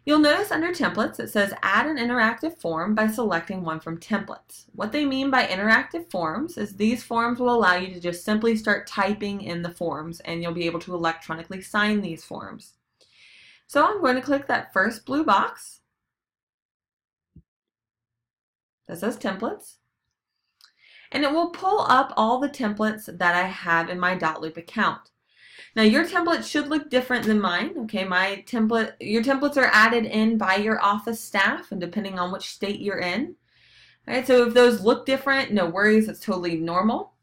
You'll notice under templates it says add an interactive form by selecting one from templates. What they mean by interactive forms is these forms will allow you to just simply start typing in the forms, and you'll be able to electronically sign these forms. So I'm going to click that first blue box that says templates, and it will pull up all the templates that I have in my Dotloop account. Now your template should look different than mine. Okay, your templates are added in by your office staff, and depending on which state you're in. All right, so if those look different, no worries, it's totally normal.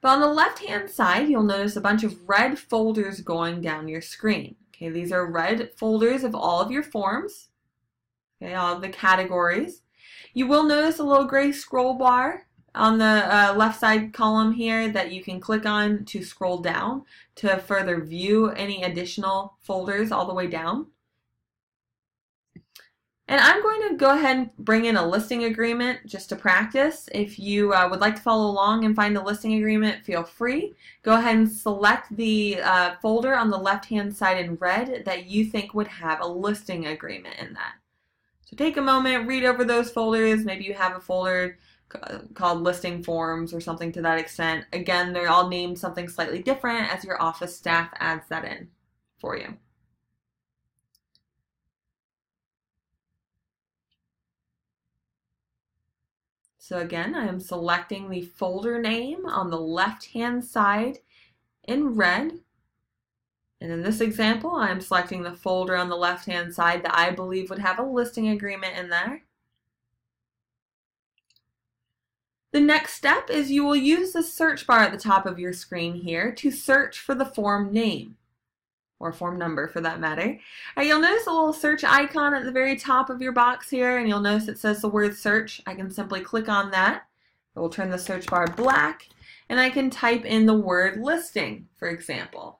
But on the left-hand side, you'll notice a bunch of red folders going down your screen. Okay, these are red folders of all of your forms. Okay, all of the categories. You will notice a little gray scroll bar on the left side column here that you can click on to scroll down to further view any additional folders all the way down. And I'm going to go ahead and bring in a listing agreement just to practice. If you would like to follow along and find a listing agreement, feel free. Go ahead and select the folder on the left-hand side in red that you think would have a listing agreement in that. So take a moment, read over those folders. Maybe you have a folder called listing forms or something to that extent. Again, they're all named something slightly different as your office staff adds that in for you. So again, I am selecting the folder name on the left-hand side in red. And in this example, I'm selecting the folder on the left-hand side that I believe would have a listing agreement in there. The next step is you will use the search bar at the top of your screen here to search for the form name, or form number for that matter. You'll notice a little search icon at the very top of your box here, and you'll notice it says the word search. I can simply click on that. It will turn the search bar black, and I can type in the word listing, for example.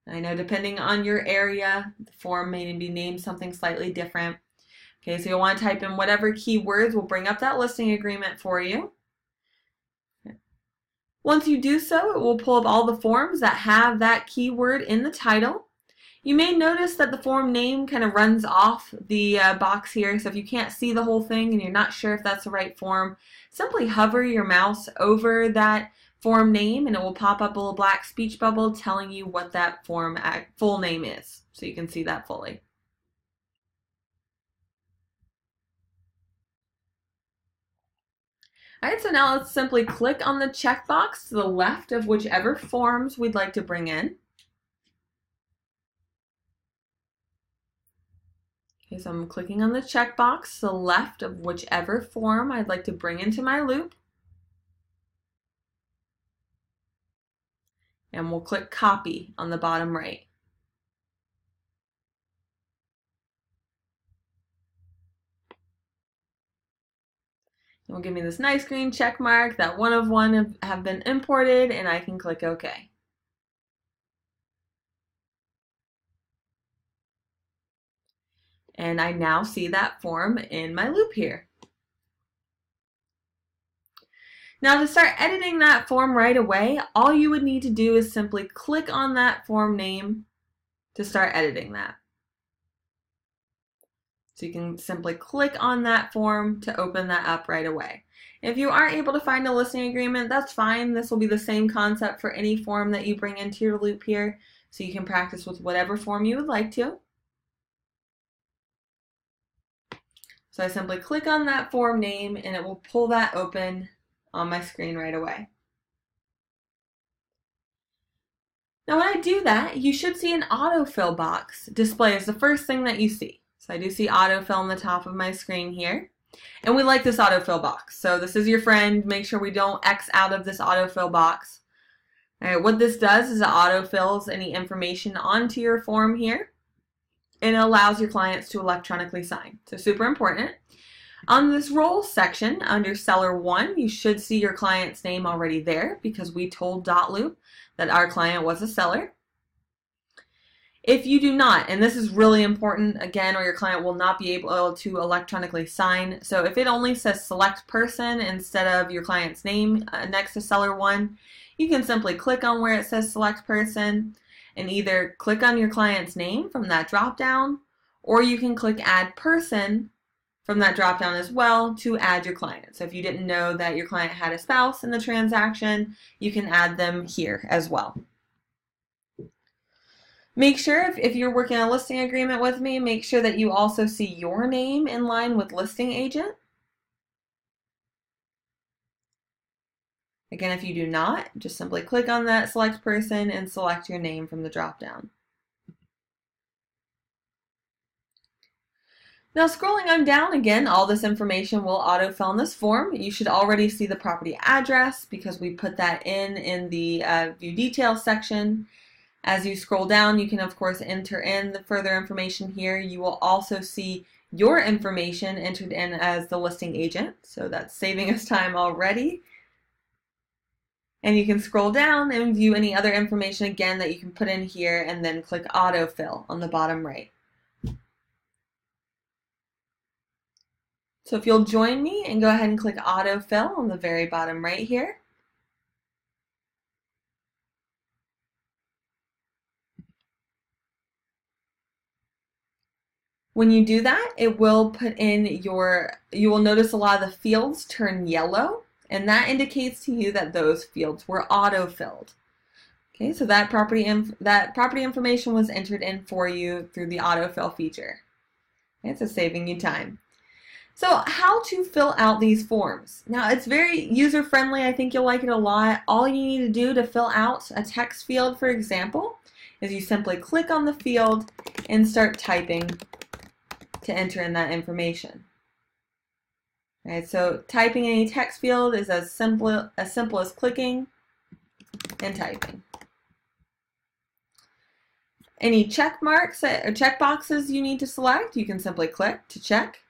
I know depending on your area, the form may be named something slightly different. Okay, so you'll want to type in whatever keywords will bring up that listing agreement for you. Once you do so, it will pull up all the forms that have that keyword in the title. You may notice that the form name kind of runs off the box here, so if you can't see the whole thing and you're not sure if that's the right form, simply hover your mouse over that form name and it will pop up a little black speech bubble telling you what that form full name is, so you can see that fully. Alright, so now let's simply click on the checkbox to the left of whichever forms we'd like to bring in. Okay, so I'm clicking on the checkbox to the left of whichever form I'd like to bring into my loop. And we'll click copy on the bottom right. It will give me this nice green check mark that one of one have been imported, and I can click OK. And I now see that form in my loop here. Now to start editing that form right away, all you would need to do is simply click on that form name to start editing that. So you can simply click on that form to open that up right away. If you aren't able to find a listing agreement, that's fine. This will be the same concept for any form that you bring into your loop here, so you can practice with whatever form you would like to. So I simply click on that form name and it will pull that open on my screen right away. Now when I do that, you should see an autofill box display as the first thing that you see. So I do see autofill on the top of my screen here. And we like this autofill box. So this is your friend. Make sure we don't X out of this autofill box. All right, what this does is it autofills any information onto your form here. And it allows your clients to electronically sign. So super important. On this roles section under Seller 1, you should see your client's name already there because we told Dotloop that our client was a seller. If you do not, and this is really important again, or your client will not be able to electronically sign. So if it only says select person instead of your client's name next to Seller 1, you can simply click on where it says select person and either click on your client's name from that drop down, or you can click add person from that drop down as well to add your client. So if you didn't know that your client had a spouse in the transaction, you can add them here as well. Make sure if you're working on a listing agreement with me, make sure that you also see your name in line with listing agent. Again, if you do not, just simply click on that select person and select your name from the drop down. Now scrolling on down again, all this information will autofill in this form. You should already see the property address because we put that in the view details section. As you scroll down, you can of course enter in the further information here. You will also see your information entered in as the listing agent. So that's saving us time already. And you can scroll down and view any other information again that you can put in here and then click autofill on the bottom right. So if you'll join me and go ahead and click autofill on the very bottom right here. When you do that, it will put in you will notice a lot of the fields turn yellow, and that indicates to you that those fields were auto-filled. Okay, so that property information was entered in for you through the autofill feature. Okay, so saving you time. So how to fill out these forms. Now it's very user-friendly. I think you'll like it a lot. All you need to do to fill out a text field, for example, is you simply click on the field and start typing to enter in that information. All right, so typing any text field is as simple as clicking and typing. Any check marks or check boxes you need to select, you can simply click to check.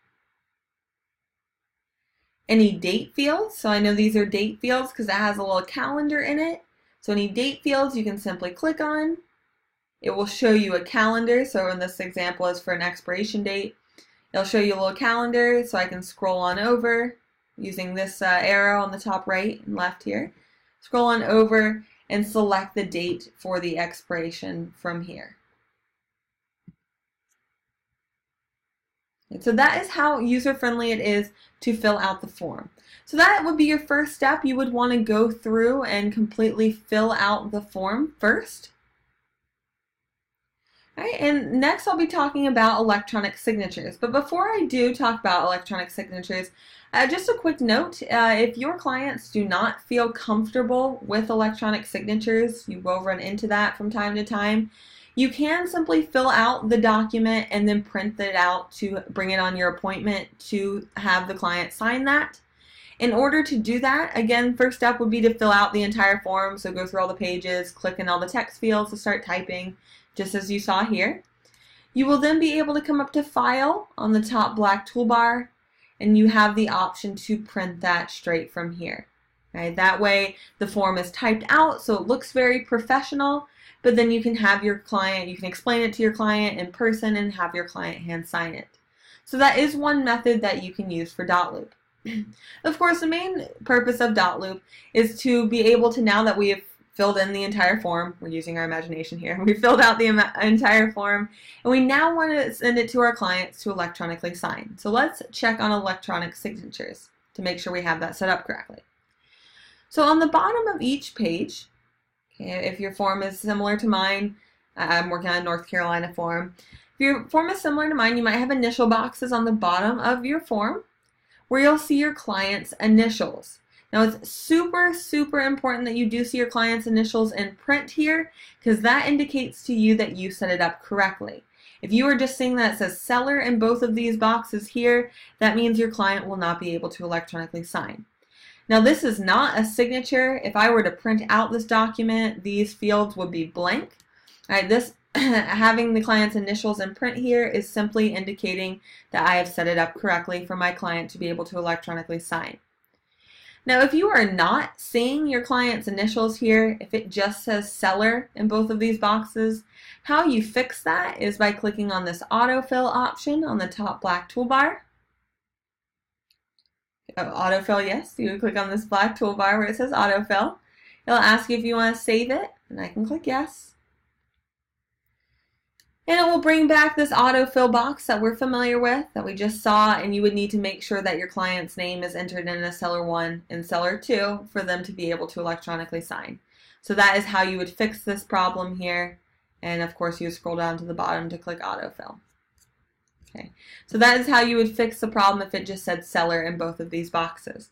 Any date fields, so I know these are date fields because it has a little calendar in it. So any date fields you can simply click on. It will show you a calendar, so in this example is for an expiration date. It'll show you a little calendar, so I can scroll on over using this arrow on the top right and left here. Scroll on over and select the date for the expiration from here. And so that is how user-friendly it is to fill out the form. So that would be your first step. You would want to go through and completely fill out the form first. All right, and next I'll be talking about electronic signatures. But before I do talk about electronic signatures, just a quick note, if your clients do not feel comfortable with electronic signatures, you will run into that from time to time, you can simply fill out the document and then print it out to bring it on your appointment to have the client sign that. In order to do that, again, first step would be to fill out the entire form, so go through all the pages, click in all the text fields to start typing, just as you saw here. You will then be able to come up to File on the top black toolbar, and you have the option to print that straight from here. Right? That way the form is typed out so it looks very professional, but then you can have your client, you can explain it to your client in person and have your client hand sign it. So that is one method that you can use for Dotloop. Of course, the main purpose of Dotloop is to be able to, now that we have filled in the entire form, we're using our imagination here, we filled out the entire form, and we now want to send it to our clients to electronically sign. So let's check on electronic signatures to make sure we have that set up correctly. So on the bottom of each page, okay, if your form is similar to mine, I'm working on a North Carolina form. If your form is similar to mine, you might have initial boxes on the bottom of your form where you'll see your client's initials. Now it's super, super important that you do see your client's initials in print here, because that indicates to you that you set it up correctly. If you are just seeing that it says seller in both of these boxes here, that means your client will not be able to electronically sign. Now this is not a signature. If I were to print out this document, these fields would be blank. All right, this having the client's initials in print here is simply indicating that I have set it up correctly for my client to be able to electronically sign. Now if you are not seeing your client's initials here, if it just says seller in both of these boxes, how you fix that is by clicking on this autofill option on the top black toolbar. Autofill, yes, you click on this black toolbar where it says autofill. It'll ask you if you want to save it, and I can click yes. And it will bring back this autofill box that we're familiar with, that we just saw, and you would need to make sure that your client's name is entered in as Seller 1 and Seller 2 for them to be able to electronically sign. So that is how you would fix this problem here, and of course you scroll down to the bottom to click autofill. Okay, so that is how you would fix the problem if it just said Seller in both of these boxes.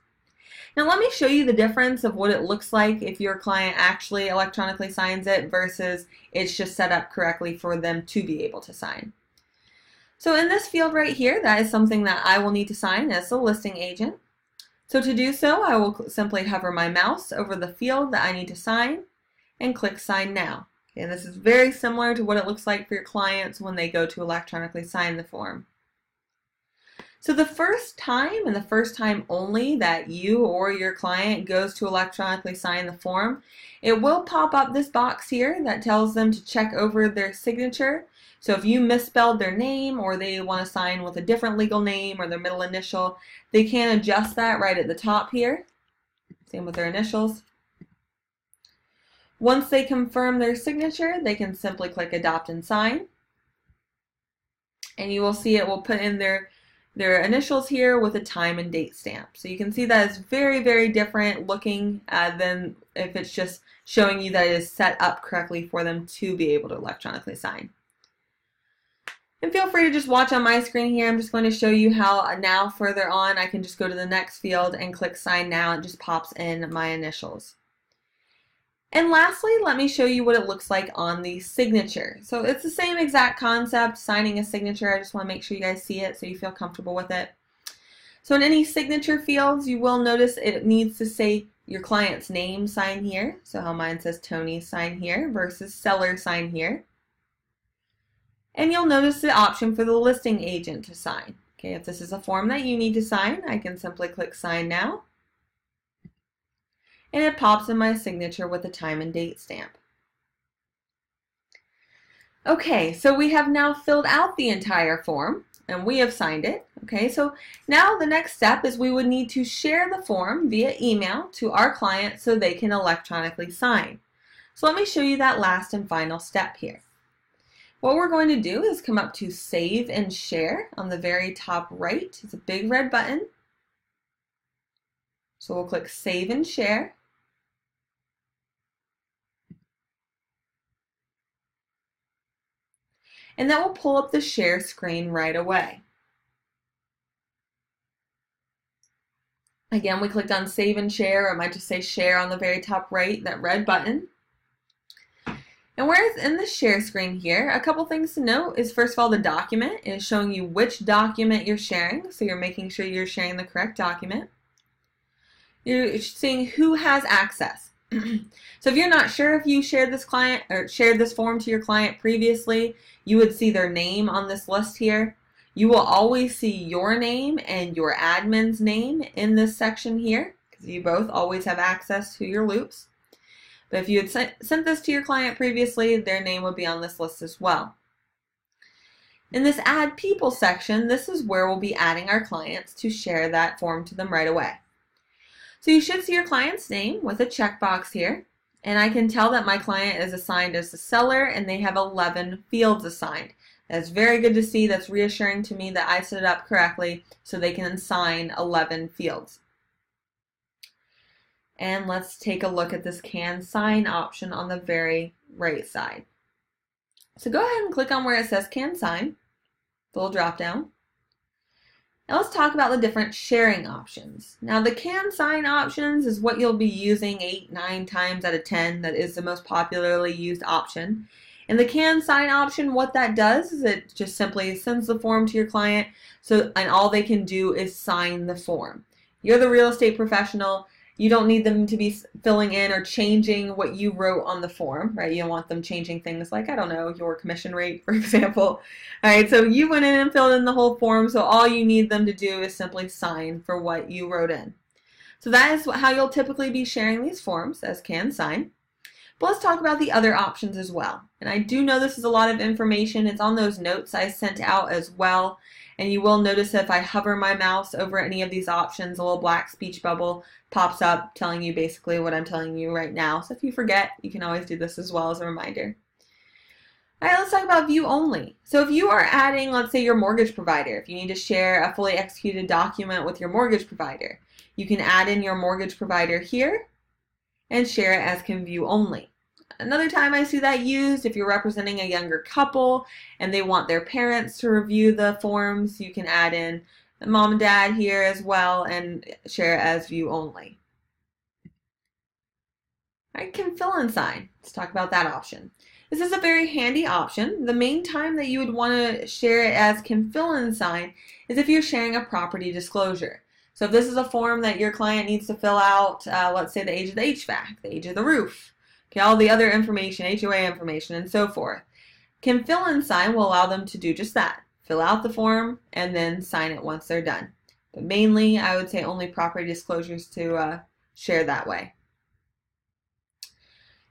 Now let me show you the difference of what it looks like if your client actually electronically signs it versus it's just set up correctly for them to be able to sign. So in this field right here, that is something that I will need to sign as a listing agent. So to do so, I will simply hover my mouse over the field that I need to sign and click Sign Now. And this is very similar to what it looks like for your clients when they go to electronically sign the form. So the first time and the first time only that you or your client goes to electronically sign the form, it will pop up this box here that tells them to check over their signature. So if you misspelled their name or they want to sign with a different legal name or their middle initial, they can adjust that right at the top here. Same with their initials. Once they confirm their signature, they can simply click Adopt and Sign. And you will see it will put in their initials here with a time and date stamp. So you can see that it's very, very different looking than if it's just showing you that it is set up correctly for them to be able to electronically sign. And feel free to just watch on my screen here. I'm just going to show you how now further on I can just go to the next field and click Sign Now. It just pops in my initials. And lastly, let me show you what it looks like on the signature. So it's the same exact concept, signing a signature. I just want to make sure you guys see it so you feel comfortable with it. So in any signature fields, you will notice it needs to say your client's name, sign here. So how mine says Tony, sign here, versus seller, sign here. And you'll notice the option for the listing agent to sign. Okay, if this is a form that you need to sign, I can simply click Sign Now. And it pops in my signature with a time and date stamp. Okay, so we have now filled out the entire form and we have signed it. Okay, so now the next step is we would need to share the form via email to our client so they can electronically sign. So let me show you that last and final step here. What we're going to do is come up to Save and Share on the very top right. It's a big red button. So we'll click Save and Share. And that will pull up the share screen right away. Again, we clicked on Save and Share, or it might just say Share on the very top right, that red button. And whereas in the share screen here, a couple things to note is first of all the document is showing you which document you're sharing, so you're making sure you're sharing the correct document. You're seeing who has access. So if you're not sure if you shared this client or shared this form to your client previously, you would see their name on this list here. You will always see your name and your admin's name in this section here because you both always have access to your loops. But if you had sent this to your client previously, their name would be on this list as well. In this Add People section, this is where we'll be adding our clients to share that form to them right away. So you should see your client's name with a checkbox here, and I can tell that my client is assigned as the seller and they have 11 fields assigned. That's very good to see. That's reassuring to me that I set it up correctly so they can assign 11 fields. And let's take a look at this Can Sign option on the very right side. So go ahead and click on where it says Can Sign, the little drop down. Now let's talk about the different sharing options. Now the Can Sign options is what you'll be using 8, 9 times out of 10. That is the most popularly used option. And the Can Sign option, what that does is it just simply sends the form to your client, and all they can do is sign the form. You're the real estate professional. You don't need them to be filling in or changing what you wrote on the form, right? You don't want them changing things like, I don't know, your commission rate, for example. All right, so you went in and filled in the whole form, so all you need them to do is simply sign for what you wrote in. So that is how you'll typically be sharing these forms, as Can Sign. But let's talk about the other options as well. And I do know this is a lot of information. It's on those notes I sent out as well. And you will notice if I hover my mouse over any of these options, a little black speech bubble pops up telling you basically what I'm telling you right now. So if you forget, you can always do this as well as a reminder. All right, let's talk about view only. So if you are adding, let's say, your mortgage provider, if you need to share a fully executed document with your mortgage provider, you can add in your mortgage provider here and share it as can view only. Another time I see that used, if you're representing a younger couple and they want their parents to review the forms, you can add in the mom and dad here as well and share it as view only. All right, can fill and sign. Let's talk about that option. This is a very handy option. The main time that you would want to share it as can fill and sign is if you're sharing a property disclosure. So if this is a form that your client needs to fill out, let's say the age of the HVAC, the age of the roof, okay, all the other information, HOA information, and so forth. Can fill and sign will allow them to do just that. fill out the form, and then sign it once they're done. But mainly, I would say only property disclosures to share that way.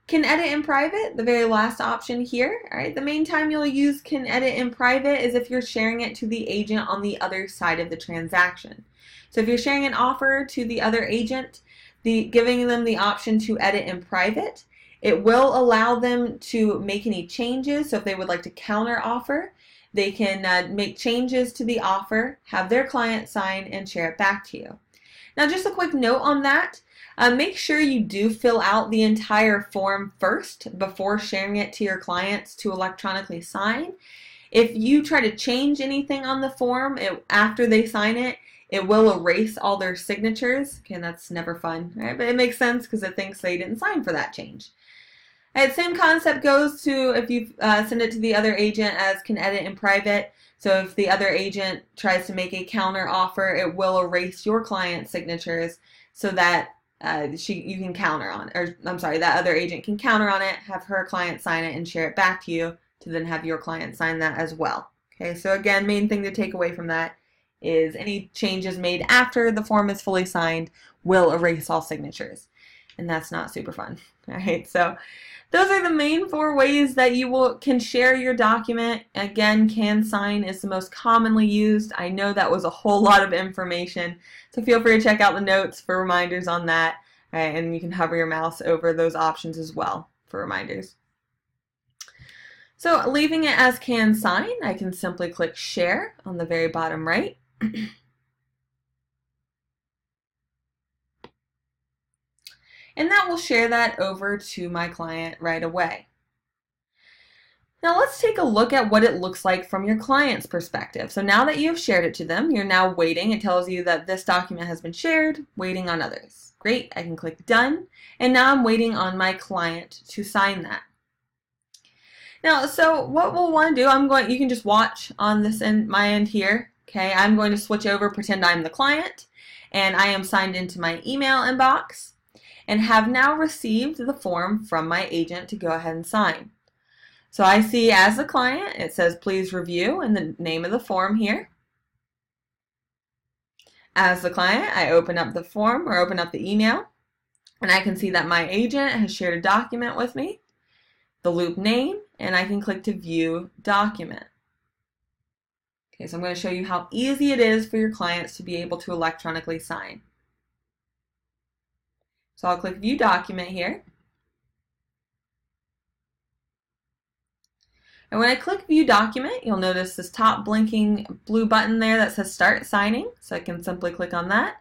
Can edit in private, the very last option here. All right, the main time you'll use can edit in private is if you're sharing it to the agent on the other side of the transaction. So if you're sharing an offer to the other agent, giving them the option to edit in private, it will allow them to make any changes. So if they would like to counter offer, they can make changes to the offer, have their client sign, and share it back to you. Now, just a quick note on that. Make sure you do fill out the entire form first before sharing it to your clients to electronically sign. If you try to change anything on the form after they sign it, it will erase all their signatures. Okay, that's never fun, right? But it makes sense because it thinks they didn't sign for that change. All right, same concept goes to if you send it to the other agent as can edit in private. So if the other agent tries to make a counter offer, it will erase your client's signatures so that you can counter on it, or I'm sorry, that other agent can counter on it, have her client sign it, and share it back to you to then have your client sign that as well. Okay, so again, main thing to take away from that is any changes made after the form is fully signed will erase all signatures, and that's not super fun. All right, so those are the main 4 ways that you can share your document. Again, can sign is the most commonly used. I know that was a whole lot of information, so feel free to check out the notes for reminders on that, right? And you can hover your mouse over those options as well for reminders. So leaving it as can sign, I can simply click share on the very bottom right. And that will share that over to my client right away. Now let's take a look at what it looks like from your client's perspective. So now that you've shared it to them, you're now waiting. It tells you that this document has been shared, waiting on others. Great, I can click done. And now I'm waiting on my client to sign that. Now, so what we'll want to do, you can just watch on this end, my end here. Okay, I'm going to switch over, pretend I'm the client, and I am signed into my email inbox, and have now received the form from my agent to go ahead and sign. So I see as the client, it says please review and the name of the form here. As the client, I open up the form or open up the email, and I can see that my agent has shared a document with me, the loop name, and I can click to view document. Okay, so I'm going to show you how easy it is for your clients to be able to electronically sign. So I'll click View Document here. And when I click View Document, you'll notice this top blinking blue button there that says Start Signing. So I can simply click on that.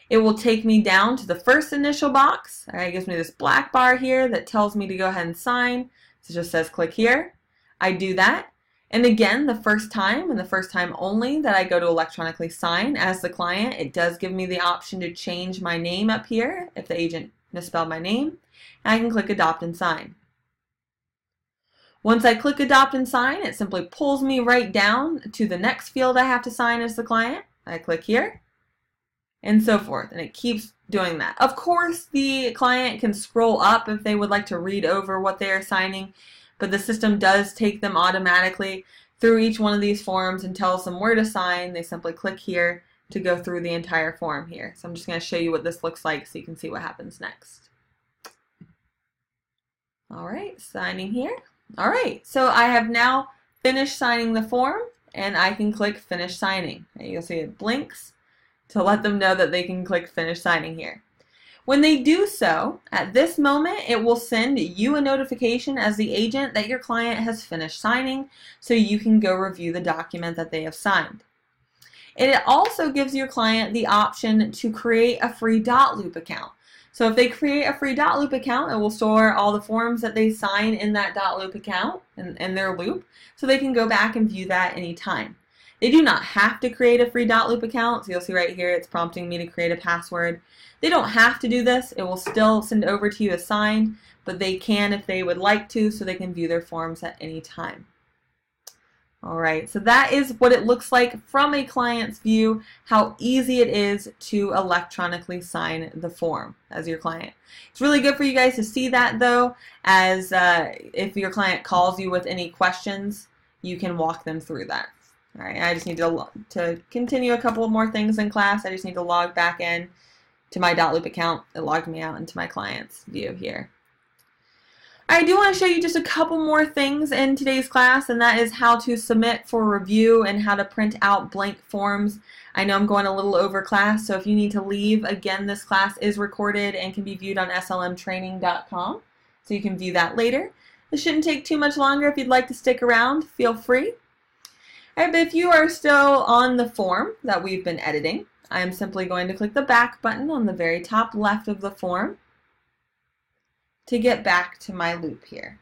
It will take me down to the first initial box. All right, it gives me this black bar here that tells me to go ahead and sign. So it just says click here. I do that. And again, the first time and the first time only that I go to electronically sign as the client, it does give me the option to change my name up here if the agent misspelled my name. And I can click Adopt and Sign. Once I click Adopt and Sign, it simply pulls me right down to the next field I have to sign as the client. I click here, and so forth, and it keeps doing that. Of course, the client can scroll up if they would like to read over what they are signing, but the system does take them automatically through each one of these forms and tells them where to sign. They simply click here to go through the entire form here. So I'm just going to show you what this looks like so you can see what happens next. All right, signing here. All right, so I have now finished signing the form, and I can click Finish Signing. And you'll see it blinks to let them know that they can click Finish Signing here. When they do so, at this moment, it will send you a notification as the agent that your client has finished signing, so you can go review the document that they have signed. It also gives your client the option to create a free Dotloop account. So if they create a free Dotloop account, it will store all the forms that they sign in that Dotloop account and their loop, so they can go back and view that anytime. They do not have to create a free Dotloop account, so you'll see right here it's prompting me to create a password. They don't have to do this. It will still send over to you as signed, but they can if they would like to, so they can view their forms at any time. All right, so that is what it looks like from a client's view, how easy it is to electronically sign the form as your client. It's really good for you guys to see that, though, as if your client calls you with any questions, you can walk them through that. All right, I just need to continue a couple more things in class. I just need to log back in to my Dotloop account. It logged me out into my client's view here. I do want to show you just a couple more things in today's class, and that is how to submit for review and how to print out blank forms. I know I'm going a little over class, so if you need to leave, again, this class is recorded and can be viewed on slmtraining.com, so you can view that later. This shouldn't take too much longer. If you'd like to stick around, feel free. All right, but if you are still on the form that we've been editing, I am simply going to click the back button on the very top left of the form to get back to my loop here.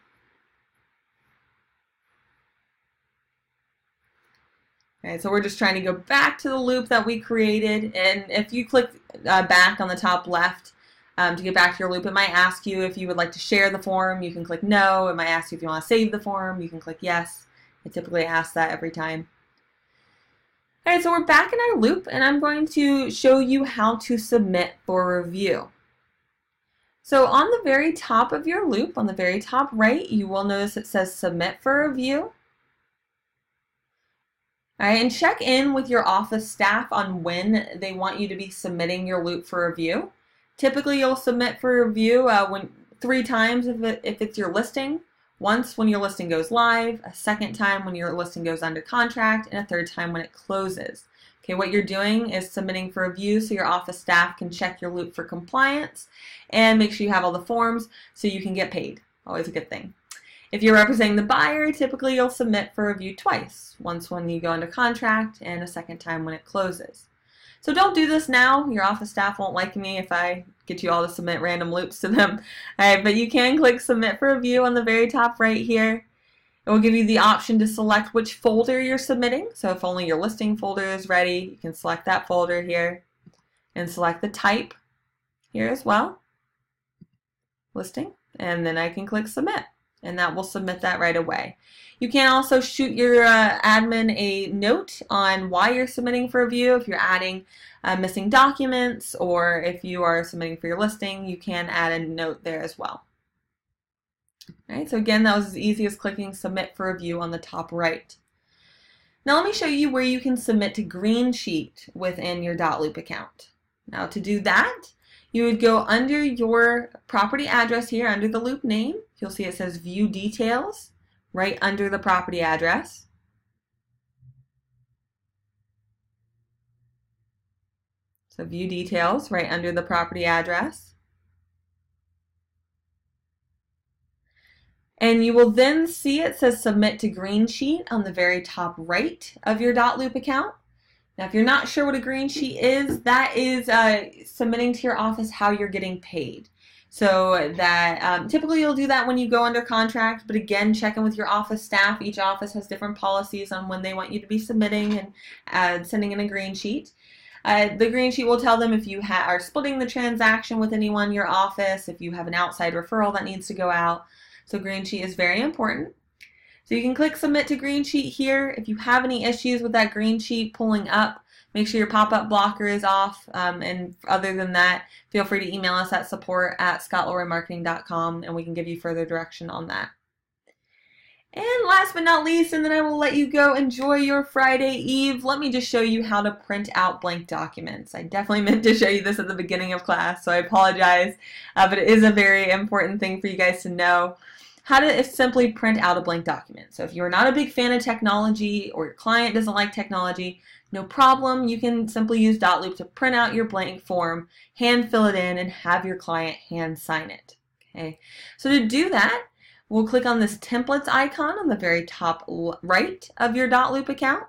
Okay, so we're just trying to go back to the loop that we created, and if you click back on the top left to get back to your loop, it might ask you if you would like to share the form. You can click no. It might ask you if you want to save the form. You can click yes. It typically asks that every time. All right, so we're back in our loop, and I'm going to show you how to submit for review. So on the very top of your loop, on the very top right, you will notice it says Submit for Review. All right, and check in with your office staff on when they want you to be submitting your loop for review. Typically, you'll submit for review 3 times if it's your listing. Once when your listing goes live, a second time when your listing goes under contract, and a third time when it closes. Okay, what you're doing is submitting for review so your office staff can check your loop for compliance and make sure you have all the forms so you can get paid. Always a good thing. If you're representing the buyer, typically you'll submit for review twice. Once when you go under contract and a second time when it closes. So don't do this now. Your office staff won't like me if I get you all to submit random loops to them. All right, but you can click Submit for Review on the very top right here. It will give you the option to select which folder you're submitting. So if only your listing folder is ready, you can select that folder here and select the type here as well, listing, and then I can click Submit, and that will submit that right away. You can also shoot your admin a note on why you're submitting for review. If you're adding missing documents or if you are submitting for your listing, you can add a note there as well. All right, so again, that was as easy as clicking Submit for Review on the top right. Now let me show you where you can submit to green sheet within your Dotloop account. Now to do that, you would go under your property address here, under the loop name. You'll see it says View Details right under the property address. So View Details right under the property address. And you will then see it says Submit to Green Sheet on the very top right of your Dotloop account. Now, if you're not sure what a green sheet is, that is submitting to your office how you're getting paid. So that typically you'll do that when you go under contract, but again, check in with your office staff. Each office has different policies on when they want you to be submitting and sending in a green sheet. The green sheet will tell them if you are splitting the transaction with anyone in your office, if you have an outside referral that needs to go out. So green sheet is very important. So you can click Submit to Green Sheet here. If you have any issues with that green sheet pulling up, make sure your pop-up blocker is off. And other than that, feel free to email us at support@scottleroymarketing.com and we can give you further direction on that. And last but not least, and then I will let you go enjoy your Friday Eve, let me just show you how to print out blank documents. I definitely meant to show you this at the beginning of class, so I apologize, but it is a very important thing for you guys to know. How to simply print out a blank document. So if you're not a big fan of technology or your client doesn't like technology, no problem. You can simply use Dotloop to print out your blank form, hand fill it in, and have your client hand sign it. Okay. So to do that, we'll click on this templates icon on the very top right of your Dotloop account.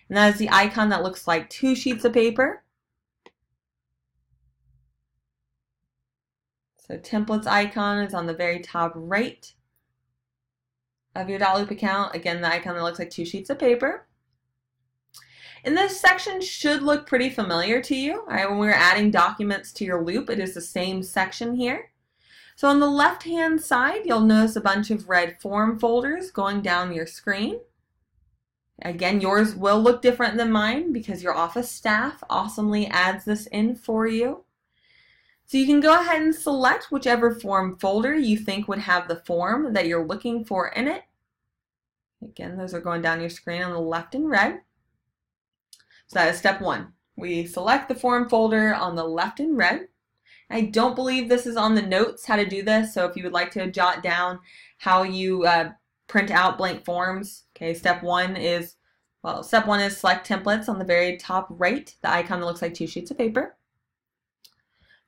And that is the icon that looks like 2 sheets of paper. So templates icon is on the very top right of your Dotloop account. Again, the icon that looks like 2 sheets of paper. And this section should look pretty familiar to you. All right, when we're adding documents to your loop, it is the same section here. So on the left-hand side, you'll notice a bunch of red form folders going down your screen. Again, yours will look different than mine because your office staff awesomely adds this in for you. So you can go ahead and select whichever form folder you think would have the form that you're looking for in it. Again, those are going down your screen on the left in red. So that is step 1. We select the form folder on the left in red. I don't believe this is on the notes how to do this, so if you would like to jot down how you print out blank forms, okay, step 1 is select templates on the very top right, the icon that looks like 2 sheets of paper.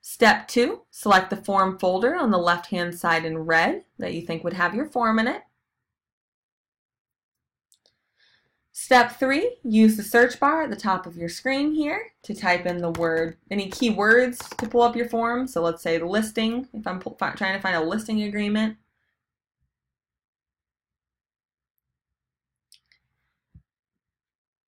Step 2, select the form folder on the left-hand side in red that you think would have your form in it. Step 3, use the search bar at the top of your screen here to type in the word, any keywords to pull up your form. So let's say the listing, if I'm trying to find a listing agreement.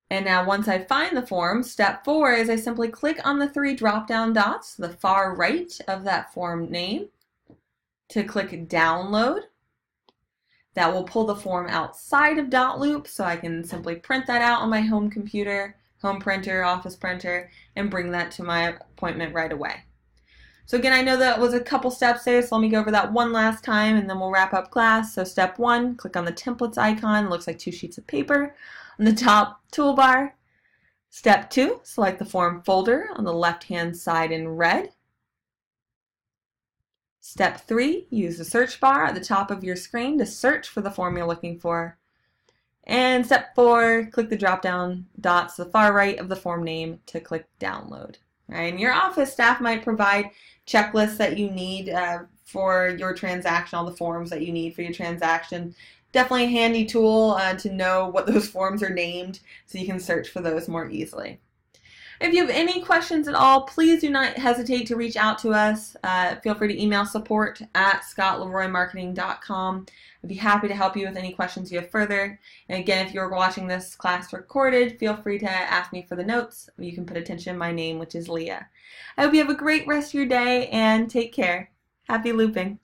And now once I find the form, step 4 is I simply click on the 3 drop-down dots to the far right of that form name to click download. That will pull the form outside of Dotloop, so I can simply print that out on my home computer, home printer, office printer, and bring that to my appointment right away. So again, I know that was a couple steps there, so let me go over that one last time and then we'll wrap up class. So step 1, click on the templates icon. It looks like 2 sheets of paper on the top toolbar. Step 2, select the form folder on the left-hand side in red. Step 3, use the search bar at the top of your screen to search for the form you're looking for. And step 4, click the drop-down dots to the far right of the form name to click download. Right, and your office staff might provide checklists that you need for your transaction, all the forms that you need for your transaction. Definitely a handy tool to know what those forms are named so you can search for those more easily. If you have any questions at all, please do not hesitate to reach out to us. Feel free to email support@scottleroymarketing.com. I'd be happy to help you with any questions you have further. And again, if you're watching this class recorded, feel free to ask me for the notes. You can put attention to my name, which is Leah. I hope you have a great rest of your day and take care. Happy looping.